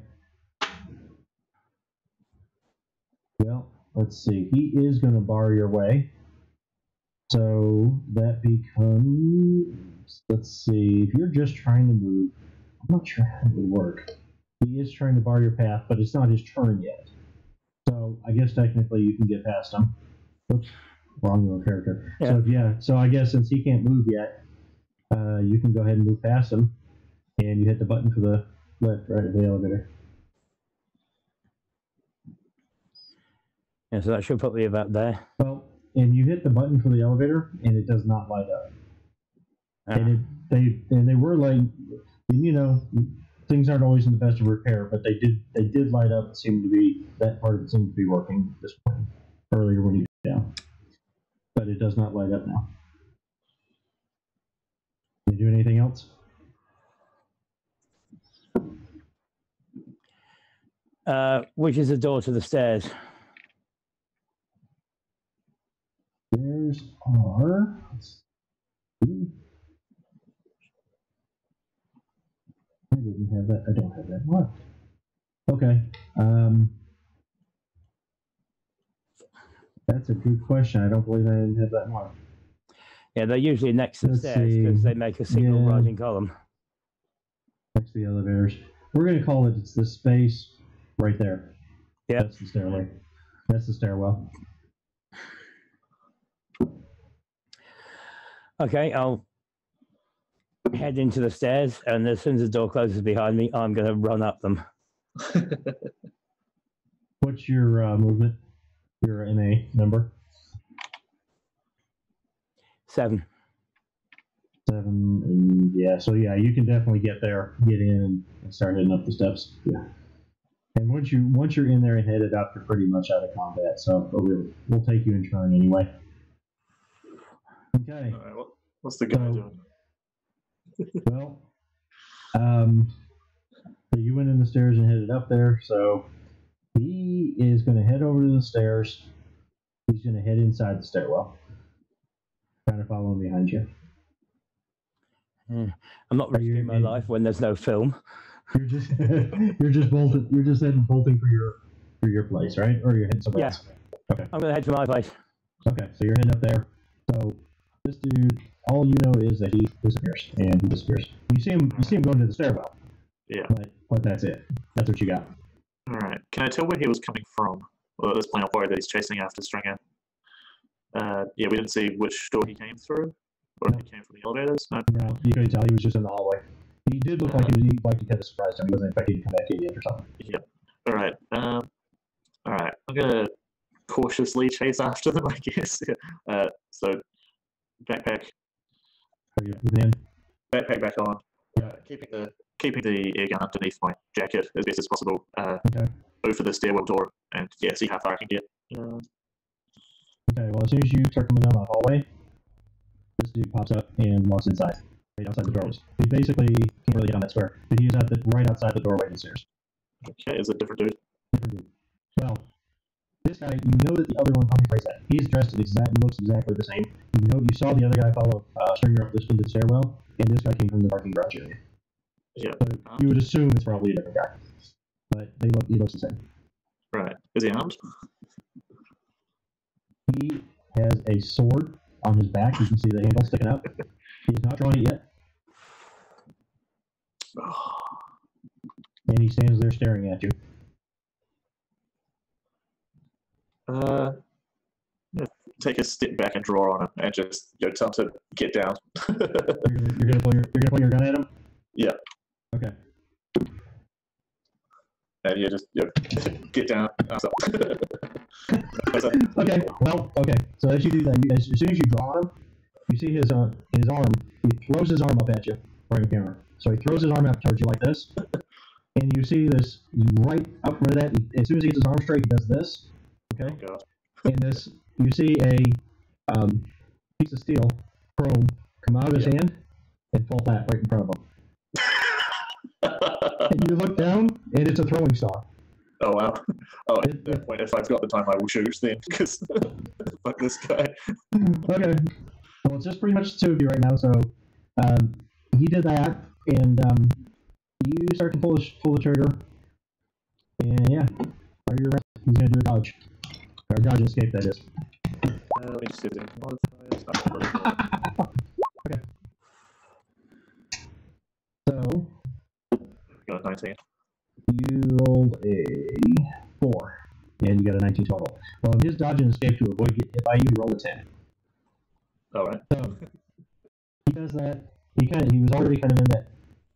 Well, let's see. He is going to bar your way. So that becomes, let's see, if you're just trying to move, I'm not sure how it would work. He is trying to bar your path, but it's not his turn yet. So I guess technically you can get past him. Oops, wrong character. Yeah. So I guess since he can't move yet, you can go ahead and move past him, and you hit the button for the left, right of the elevator. Yeah, so that should put me about there. Well, and you hit the button for the elevator, and it does not light up. And they were like, things aren't always in the best of repair, but they did light up. That part of it seemed to be working this morning, earlier when you got down, but it does not light up now. Can you do anything else? Which is the door to the stairs? Stairs are. I didn't have that. I don't have that marked. Okay. That's a good question. I don't believe I didn't have that marked. Yeah, they're usually next to the stairs because they make a single rising column. Next to the elevators. We're going to call it's the space right there. Yeah. That's the stairway. That's the stairwell. Okay, I'll head into the stairs, and as soon as the door closes behind me, I'm going to run up them. What's your movement? Your NA number? 7. 7, yeah. So yeah, you can definitely get in, and start heading up the steps. Yeah. And once you're in there and headed up, you're pretty much out of combat. So we'll take you in turn anyway. Okay. All right, what's the guy doing? Well, So you went in the stairs and headed up there. So he is going to head over to the stairs. He's going to head inside the stairwell, trying to follow behind you. I'm not risking my life when there's no film. You're just bolting. You're just bolting for your place, right? Or you're heading somewhere else. Okay. I'm gonna head to my place. Okay, so you're heading up there. So this dude, all you know is that he disappears, and he disappears. You see him going to the stairwell. Yeah. But that's it. That's what you got. All right. Can I tell where he was coming from? Well, let's play on board that he's chasing after Stringer. Yeah, we didn't see which door he came through, or if he came from the elevators. No, you couldn't tell. He was just in the hallway. He did look like he kind of surprised him. He wasn't expecting to come back in yet or something. Yeah. All right. All right. I'm gonna cautiously chase after them, I guess. So backpack. Are you within? Backpack back on. Yeah. Keeping the air gun underneath my jacket as best as possible. Okay. Move for the stairwell door and see how far I can get. Okay. Well, as soon as you start coming down the hallway, this dude pops up and walks inside, right outside the doorways. He basically can't really get on that square, but he's right outside the doorway of the stairs. Okay, is it a different dude? Different dude. Well, this guy, you know that the other one, how do you phrase that? He's dressed looks exactly the same. You saw the other guy follow Stringer up into the stairwell, and this guy came from the parking garage area. Yeah. So you would assume it's probably a different guy, but he looks the same. Right. Is he armed? He has a sword on his back. You can see the handle sticking out. He's not drawn it yet. And he stands there staring at you. Take a step back and draw on him, and just tell him to get down. You're gonna pull your gun at him. Yeah. Okay. And just get down. Okay. Well. Okay. So as you do that, as soon as you draw on him, you see his arm. He throws his arm up at you, right in the camera. So he throws his arm up towards you like this, and you see this right up from that. As soon as he gets his arm straight, he does this. Okay. Oh, God. And this, you see a piece of steel, chrome, come out of his hand and fall flat right in front of him. And you look down, and it's a throwing star. Oh, wow. Oh, at that point, if I've got the time, I will shoot then, because fuck this guy. Okay. Well, it's just pretty much the two of you right now, so he did that, and you start to pull the trigger, and yeah, are you ready? He's going to do a dodge. Or dodge and escape, that is. Let me just see the modifiers. Okay. So, got a 19. You rolled a 4, and you got a 19 total. Well, in his dodge and escape to avoid getting hit by you, roll a 10. All right. So he does that. He was already kind of in that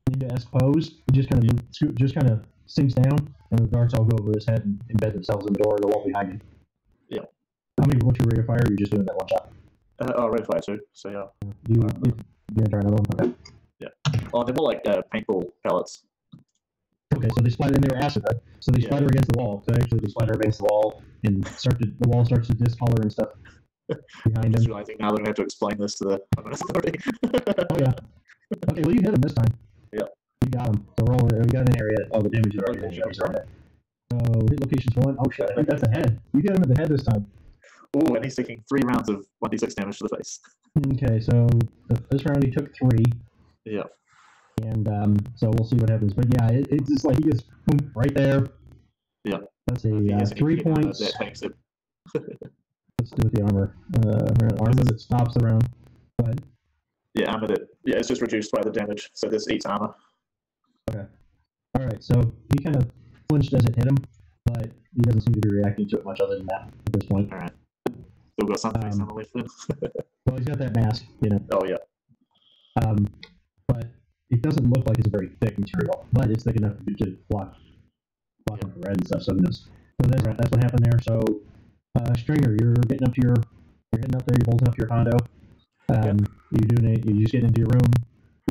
ninja-esque pose. He just kind of sinks down, and the darts all go over his head and embed themselves in the door or the wall behind him. Yeah. What's your rate of fire? Or are you just doing that one shot? Rate of fire too. So yeah. You're gonna try another one. Okay. Yeah. Oh, they're more like paintball pellets. Okay, so they splatter, and they were acid, right? So they splatter against the wall. So actually, they splatter against the wall, and the wall starts to discolor and stuff behind I'm him. just realizing now that I have to explain this to the authority. Oh yeah. Okay, well you hit him this time. Yeah. You got him. So roll. We got an area. Oh, the damage is already been shown. So hit locations 1. Oh shit! I think that's a head. You hit him in the head this time. Ooh, and he's taking 3 rounds of 1d6 damage to the face. Okay, so this round he took 3. Yeah. And so we'll see what happens. But yeah, it's just like he gets right there. Yeah. Let's see, 3 points. That takes it. Let's do with the armor. Armor that stops the round. Go ahead. Yeah, armor that. Yeah, it's just reduced by the damage, so this eats armor. Okay. All right. So he kind of flinched as it hit him, but he doesn't seem to be reacting to it much other than that at this point. All right. Still got some face on the left then. Well, he's got that mask, Oh yeah. But it doesn't look like it's a very thick material, but it's thick enough to block infrared and stuff. So that's what happened there. So, Stringer, you're heading up there. You're bolting up to your condo. You just get into your room.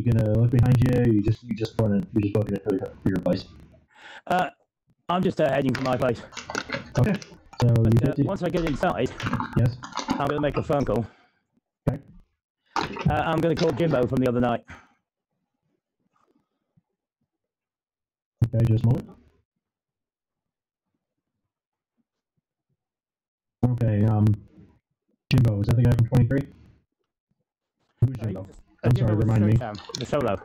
You gonna look behind you. You just booking it for your place. I'm just heading to my place. Okay. So once I get inside, yes, I'm gonna make a phone call. Okay. I'm gonna call Jimbo from the other night. Okay, just a moment. Okay, Jimbo, is that the guy from 23? Who's Jimbo? I'm sorry, remind me. The solo.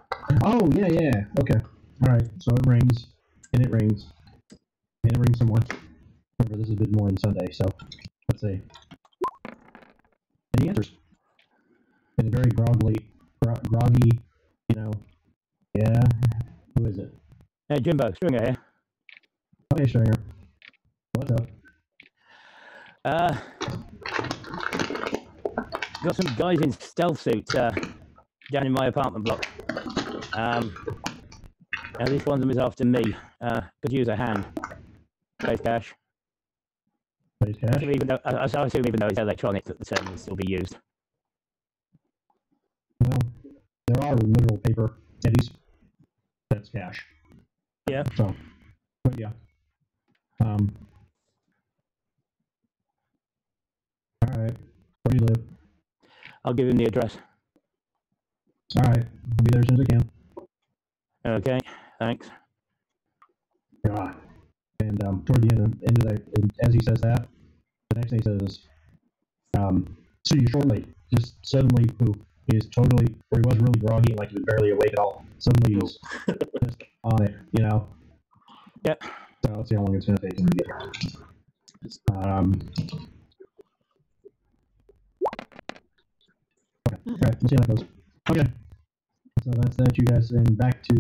Oh, yeah. Okay. Alright, so it rings, and it rings, and it rings some more. Remember, this has been more than Sunday, so let's see. And he answers. In a very groggy, you know, yeah, who is it? Hey, Jimbo, Stringer here. Okay, Stringer. What's up? Got some guys in stealth suits down in my apartment block. At least one of them is after me. Could use a hand. Place cash. Place cash? I assume even though it's electronic that the term will still be used. Well, there are literal paper teddies. That's cash. Yeah. So, but yeah. Alright. Where do you live? I'll give him the address. Alright. I'll be there as soon as I can. Okay, thanks. God. And toward the end of that, as he says that, the next thing he says, see you shortly. Just suddenly, poof, he is totally, where he was really groggy, like he was barely awake at all. Suddenly he's just on it, you know? Yep. So let's see how long it's going to take him to get here. Okay, we'll see how that goes. Okay. So that's that, you guys. And back to,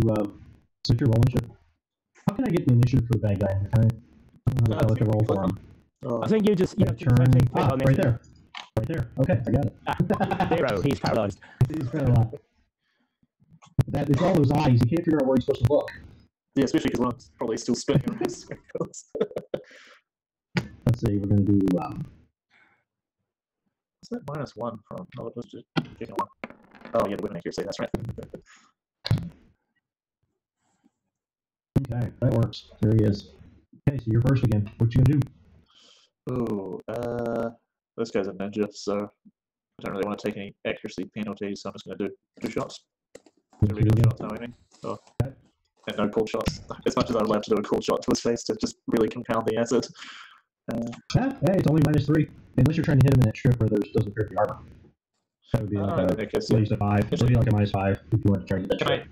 so if you're rolling shit. How can I get the initiative for the bad guy? I don't know how to roll for him. I think you just have to turn. Right there. Right there. Okay, I got it. 0. He's paralyzed. He's paralyzed. It's all those eyes. You can't figure out where he's supposed to look. Yeah, especially because one's probably still spinning around circles. Let's see. We're going to do. What's that -1 from? Oh, it was just picking one. Oh, yeah, the women accuracy. That's right. Okay, that works. There he is. Okay, so you're first again. What you gonna do? Ooh, this guy's a ninja, so I don't really want to take any accuracy penalties, so I'm just going to do 2 shots. 2 regular shots, no aiming. Oh. Okay. And no cold shots. As much as I'd love to do a cold shot to his face to just really compound the acid. Hey, it's only -3. Unless you're trying to hit him in that strip where there doesn't appear to be armor. That would be like at least a 5. It would be like a -5 if you want to try to get that strip.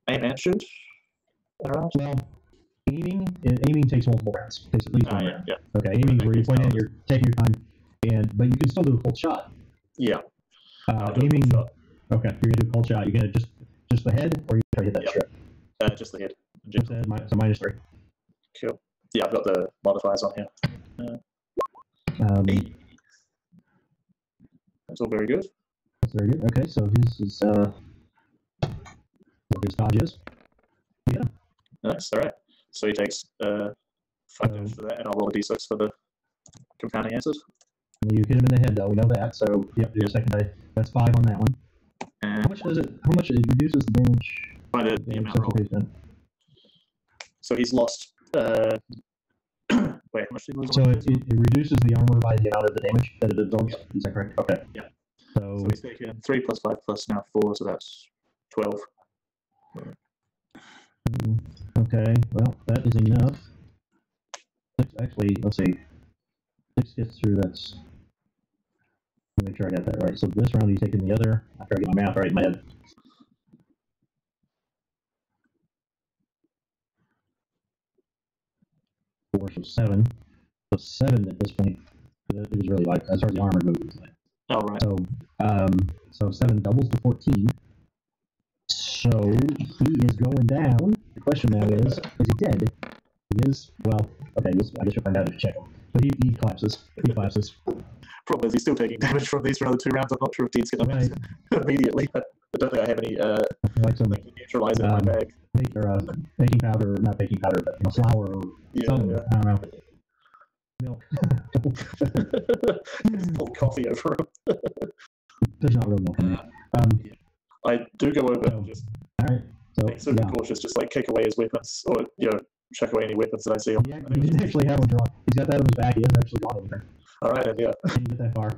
Aim and shoot? Well, aiming takes multiple rounds. It takes at least 1 round. Yeah. Okay, aiming is where you're pointing, you're taking your time, but you can still do a cold shot. Yeah. Aiming. Okay, you're gonna do a cold shot. You're gonna just the head, or you try to hit that strip. Just the head. Just the head. So -3. Cool. Yeah, I've got the modifiers on here. 8. That's all very good. That's very good. Okay, so his is what his dodge is. Yeah. Nice. All right. So he takes 5 damage for that, and I'll roll a d6 for the compounding acid. You hit him in the head, though. We know that. So yep, do a second die. That's 5 on that one. And how much does it? How much it reduces the damage? By the amount rolled. So he's lost. Wait, how much did he lose? So it reduces the armor by the amount of the damage that it absorbs. Is that correct? Okay. Yeah. So he's taken 3 + 5 + now 4, so that's 12. Okay, well, that is enough. 6, actually, let's see. 6 gets through, that's... Let me make sure I got that right. So this round he's taking the other... I try to get my math right in my head. Four, so 7. So 7 at this point. It was really light, as far as the armor goes. Oh, right. So 7 doubles to 14. So he is going down. The question now is he dead? He is. Well, okay. I guess you'll find out if you check him. But he collapses. He collapses. Problem is he's still taking damage from these for another 2 rounds. I'm not sure if Dean's going to miss immediately. I don't think I have any like some neutralizer in my bag. Baking powder, not baking powder, but flour or something. Yeah. I don't know. Milk. Just pour coffee over him. There's not real milk in there. I do go over and just being super cautious, just like kick away his weapons, or chuck away any weapons that I see. Yeah, he didn't actually have one drawn. He's got that on his back. He hasn't actually gone anywhere. All right, then, yeah. He didn't get that far.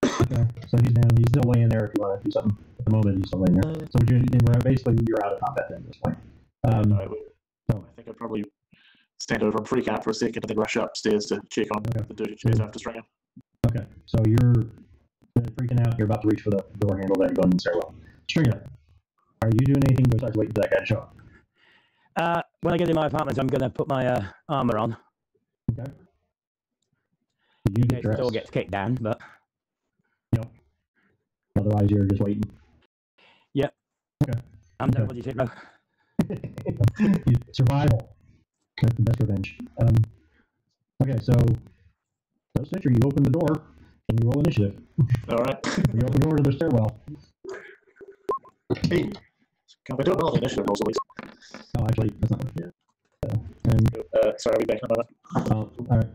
Okay, so he's down. He's still laying there. If you want to do something at the moment, he's still laying there. So we're basically you're out of combat then at this point. So think I'd probably stand over and freak out for a second and then rush upstairs to check on the dirty chairs after stringing. Okay, so you're freaking out. You're about to reach for the door handle that going in the stairwell. Stringer, are you doing anything besides waiting for that guy to show up? When I get in my apartment, I'm going to put my armor on. Okay. You get dressed. The door gets kicked down, but... Yep. Otherwise, you're just waiting. Yep. Okay. I'm done with you, bro. Survival. That's the best revenge. Okay, so Stitcher, you open the door and you roll initiative. All right. You open the door to the stairwell. Hey, can we do it all the initiative rolls at least? Oh, actually, that's not yet. Sorry, I'll be back in a moment. Oh, all right.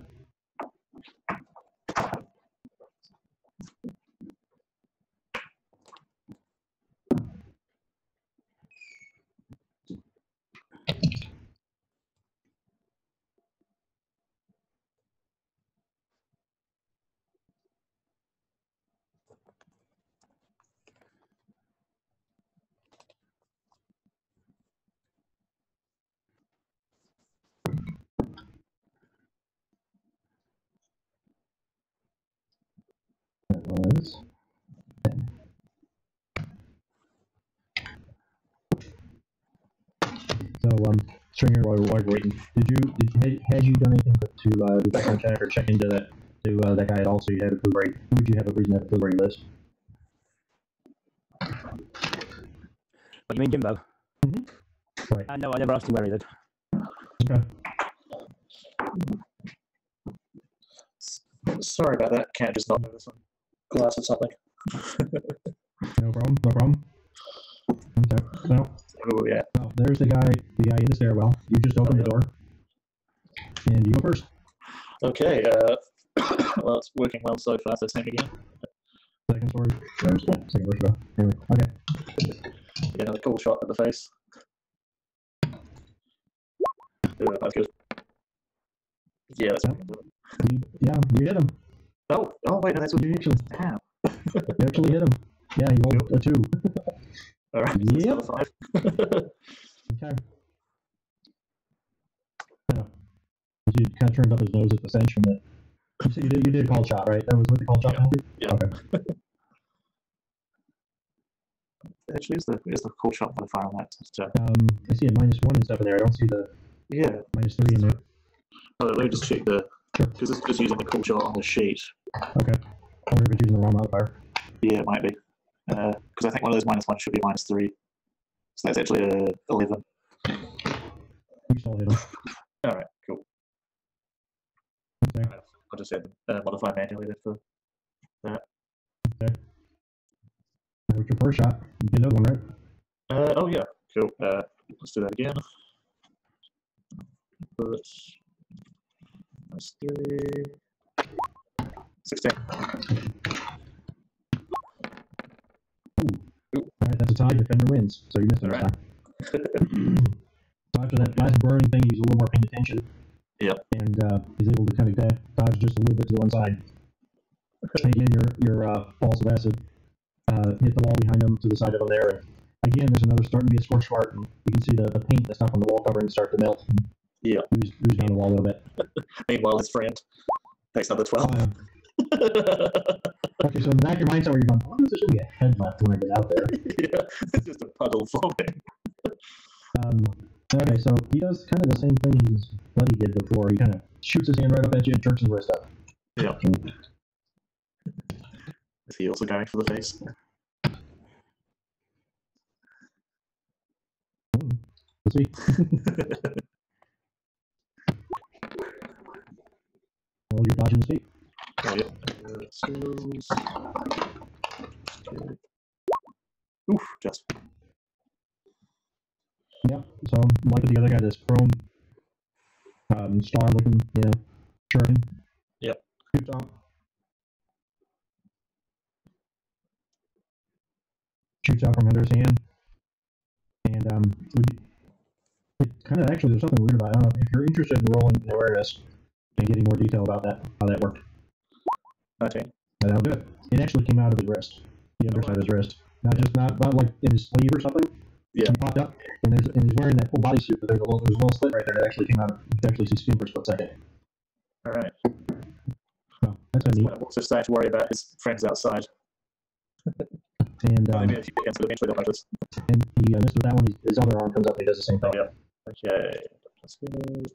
That was 10. So, Stringer, while we're waiting, had you done anything to do background check or check into that that guy at all? So you had a preliminary. Would you have a reason to have a preliminary list? What do you mean, Jimbo? Mm-hmm. Right. No, I never asked him where he lived. Okay. Sorry about that. Can't just not notice some glass or something. No problem. No problem. Okay. Well, Oh yeah. well, there's the guy in the stairwell. You just open the door, and you go first. Okay. Well, it's working well so far. So same again. Second story. Second verse ago. Anyway, okay. Get another cool shot at the face. That's good. Yeah, that's what I'm doing. You hit him. Oh, wait, no, that's what You actually, damn. you actually hit him. Yeah, he rolled a 2. All right. Yep. So 5. Okay. He kind of turns up his nose at the cinch from it. You said you did a called shot, right? That was what the called shot penalty? Yeah. Okay. Actually, is the cool shot modifier on that? So, I see a -1 and stuff in there. I don't see the yeah. -3 in there. Oh, let me just check because it's just using the cool shot on the sheet. Okay. I wonder if it's using the wrong modifier. Yeah, it might be. Because I think one of those -1 should be -3. So that's actually a 11. You still hit him. All right, cool. Okay. I'll just add the modify manually then for that. Okay. That was your first shot. You get another one, right? Oh yeah, cool. Let's do that again. But -3. 16. Ooh. Alright, that's a tie. Defender wins. So you missed it this time. So after that last burning thing, he's a little more paying attention. Yep. And he's able to kind of dodge just a little bit to the one side. And again, your balls of acid hit the wall behind him to the side of him there. And again, there's another starting to be a scorch mark, and you can see the paint that's stuff on the wall covering start to melt. Yeah. Ooze down the wall a little bit. Meanwhile, his friend takes another 12. Oh, yeah. Okay, so in the back of your mind, somewhere you're going, I wonder if there should be a head left when I get out there. Yeah, it's just a puddle forming. Okay, so he does kind of the same thing his buddy did before. He kind of shoots his hand right up at you and jerks his wrist up. Yeah. Is he also going for the face? Let's see. Well, you're dodging his feet. Oh, yeah. Skills. Okay. Oof, just. Yep, so like the other guy, this chrome star looking, turban. Yep. Shoots out. Shoots out from under his hand. And it kind of actually, there's something weird about it. I don't know if you're interested in rolling an awareness and getting more detail about that, how that worked. Okay. And that'll do it. It actually came out of his wrist, the underside of his wrist. Not like in his sleeve or something. Yeah. He popped up, and he's wearing that full bodysuit, but there's a little slit right there that actually came out. You can actually see skin for a split second. All right. So that's kind of neat. I'm also starting to worry about his friends outside. And Maybe a few seconds, but eventually they'll notice. and he missed with that one. His other arm comes up and he does the same thing. Oh, yeah. Okay. That's good.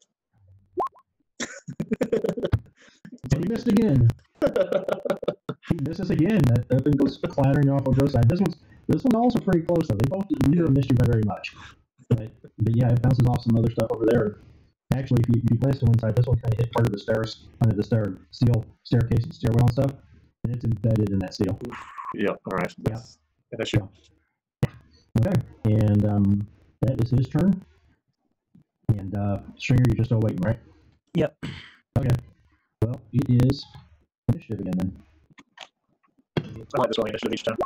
And he missed again. He misses again. That thing goes clattering off of Joe's side. This one's also pretty close though. They both neither missed you by very much. But yeah, it bounces off some other stuff over there. Actually, if you glance to one side, this one kind of hit part of the stairs, under the steel staircase and stairwell and stuff, and it's embedded in that steel. Yeah. All right. That's an issue. Okay, and that is his turn. And Stringer, you're just still waiting, right? Yep. Okay. Well, it is initiative again then. I like this one initiative each time.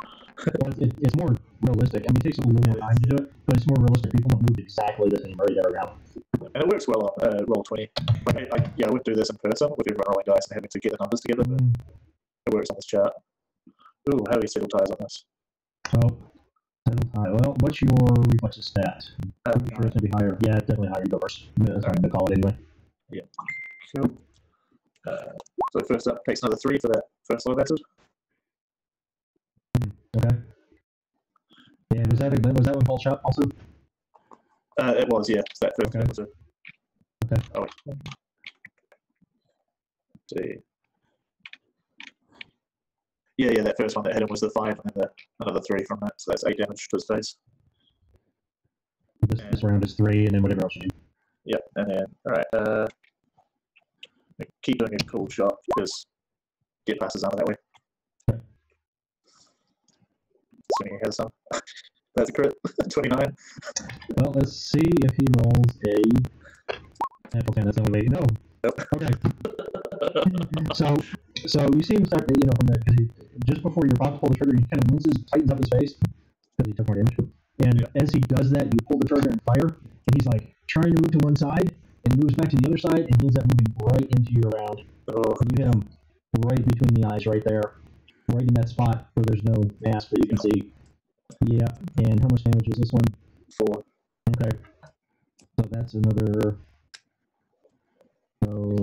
Well, it's more realistic. I mean, it takes a little more time to do it, but it's more realistic. People don't move exactly the same right around. And it works well on roll 20. Like, I wouldn't do this in person with everyone rolling dice and having to get the numbers together, but it works on this chart. Ooh, how do we settle ties on this? Oh, settle tie. Well, what's your reflexes stat? I'm sure it's going to be higher. Yeah, it's definitely higher. You go first. That's what I'm going to call it anyway. Yeah. Cool. So first up, takes another 3 for that first low acid. Okay. And was that one called shot also? It was, yeah. It's that first Okay. episode. Okay. Oh, wait. Let's see. Yeah, that first one that hit him was the 5, and then another 3 from that, so that's 8 damage to his face. This round is 3, and then whatever else you do. Yep, and then, alright, keep doing a cool shot, because get past his armor that way. Okay. Assuming he has some. That's a crit, 29. Well, let's see if he rolls a natural 10. That's the only way. No. Nope. Okay. So you see him start, from that, because just before you're about to pull the trigger, he kind of winces, tightens up his face, because he took more damage. And as he does that, you pull the trigger and fire, and he's like trying to move to one side, and he moves back to the other side, and he ends up moving right into your round. Oh. And you hit him right between the eyes, right there, right in that spot where there's no mask that you can see. Yeah. And how much damage is this one? 4. Okay. So that's another. So.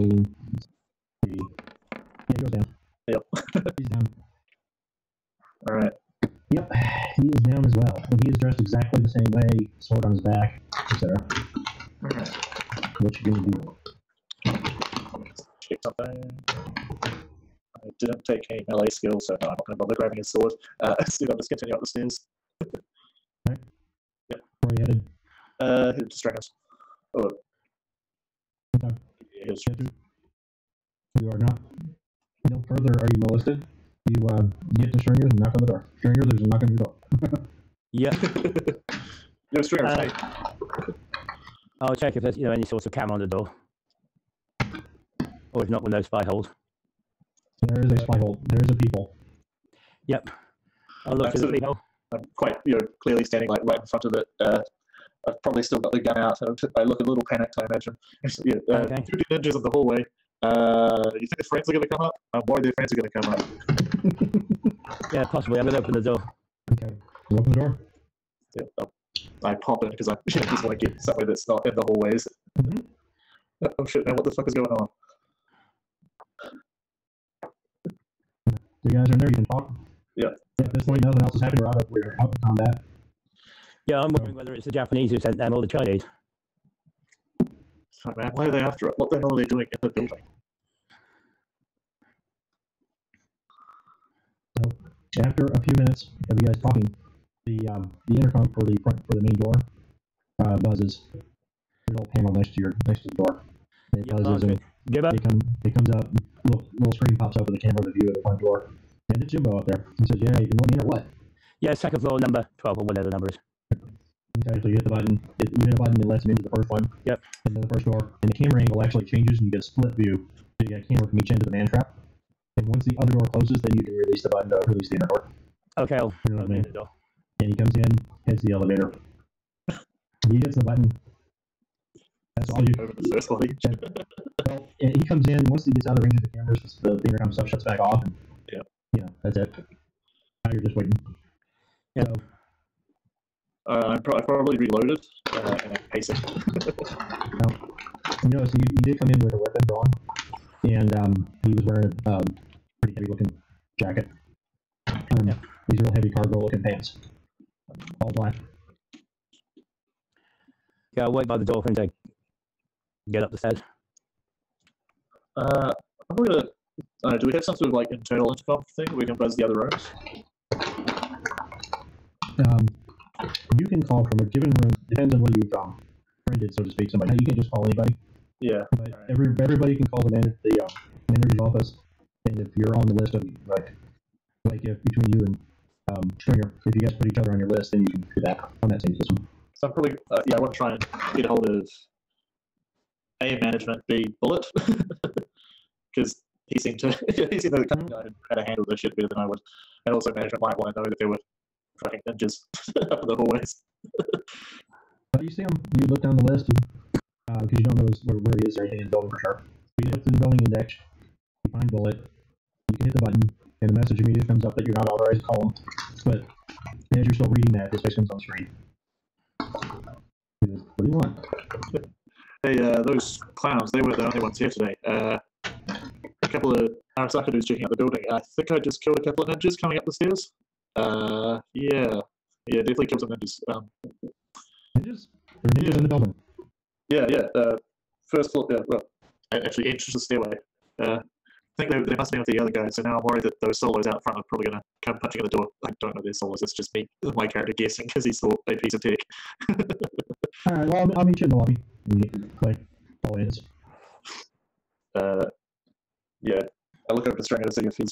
Yeah, he goes down. Yep. He's down. Alright. Yep, he is down as well. And he is dressed exactly the same way, sword on his back, etc. Alright. What you gonna do? Check something. I didn't take any melee skills, so no, I'm not going to bother grabbing his sword. Instead, I'll just continue up the stairs. Right. Yep. Where are you headed? Headed to Stringers. Oh. Okay. Yeah, here's You are not. No further are you molested. You get to Stringers and knock on the door. Stringers, there's a knock on your door. Yeah. No Stringers, hey. I'll check if there's any sort of camera on the door. Or if not, one of those spy holes. There is a spy hole. There is a peephole. Yep. I'll look through the peephole. I'm quite, clearly standing like right in front of it. I've probably still got the gun out. I look a little panicked, I imagine. Okay. 2 ninjas in the hallway. You think his friends are going to come up? I'm worried their friends are going to come up. Yeah, possibly. I'm going to open the door. Okay. You open the door? Yeah, I pop in because I just want to get somewhere that's not in the hallways. Mm-hmm. Oh shit, man, what the fuck is going on? You guys are in there, you can talk. Yeah. At this point, nothing else is happening. We're out of combat. Yeah, I'm wondering whether it's the Japanese who sent them or the Chinese. Oh, man, why are they after it? What the hell are they doing in the building? So, after a few minutes of you guys talking, the intercom for the main door buzzes. There's a little panel next to the door. It buzzes and Give up. it comes up. Little screen pops up with the camera view of the front door. And it's Jimbo up there. He says, "Yeah, you can let me in or what?" Yeah, second floor, number 12 or whatever the number is. Okay, so you hit the button. You hit a button that lets him into the first one. Yep. Into the first door, and the camera angle actually changes, and you get a split view. So you get a camera from each end of the man trap. And once the other door closes, then you can release the button to release the inner door. Okay, I'll You know what I open mean? the door. And he comes in, heads the elevator. He hits the button. That's all you. Over the first one. Well, and he comes in. Once he gets out of the range of the cameras, the intercom stuff shuts back off. And, yeah. That's it. Now you're just waiting. Yeah. So, I probably reloaded and I'm pacing. You know, so you did come in with a weapon drawn, and he was wearing a pretty heavy-looking jacket. These real heavy cargo-looking pants, all black. Yeah, I'll wait by the door for him to get up the stairs. I'm gonna. Do we have some sort of like internal intercom thing where we can buzz the other rooms? You can call from a given room. Depends on what you've friended, so to speak. Somebody. You can't just call anybody. Yeah. But everybody can call the manager's office, and if you're on the list of like if between you and Stringer, if you guys put each other on your list, then you can do that on that same system. So I'm probably I want to try and get a hold of A, management, B, Bullet, because he seemed to the kind of guy who had to handle this shit better than I would, and also management might want to know that there were fucking ninjas up in the hallways. But you see him, you look down the list because you don't know where he is or anything in the building for sure. You look through the building index, you find Bullet, you can hit the button, and the message immediately comes up that you're not authorized to call him. But as you're still reading that, his face comes on the screen. He goes, what do you want? Hey, those clowns, they were the only ones here today. A couple of Arasaka dudes checking out the building. I think I just killed a couple of ninjas coming up the stairs. Yeah, definitely killed some ninjas. Ninjas? There are ninjas in the building. Yeah. First floor. Well, actually, entrance the stairway. I think they must be with the other guys. So now I'm worried that those solos out front are probably going to come punching at the door. I don't know their solos. It's just me, my character guessing because he's thought a piece of tech. All right. Well, I'll meet you in the lobby. Like, all it is. Yeah. I look over to Stringer to see if he's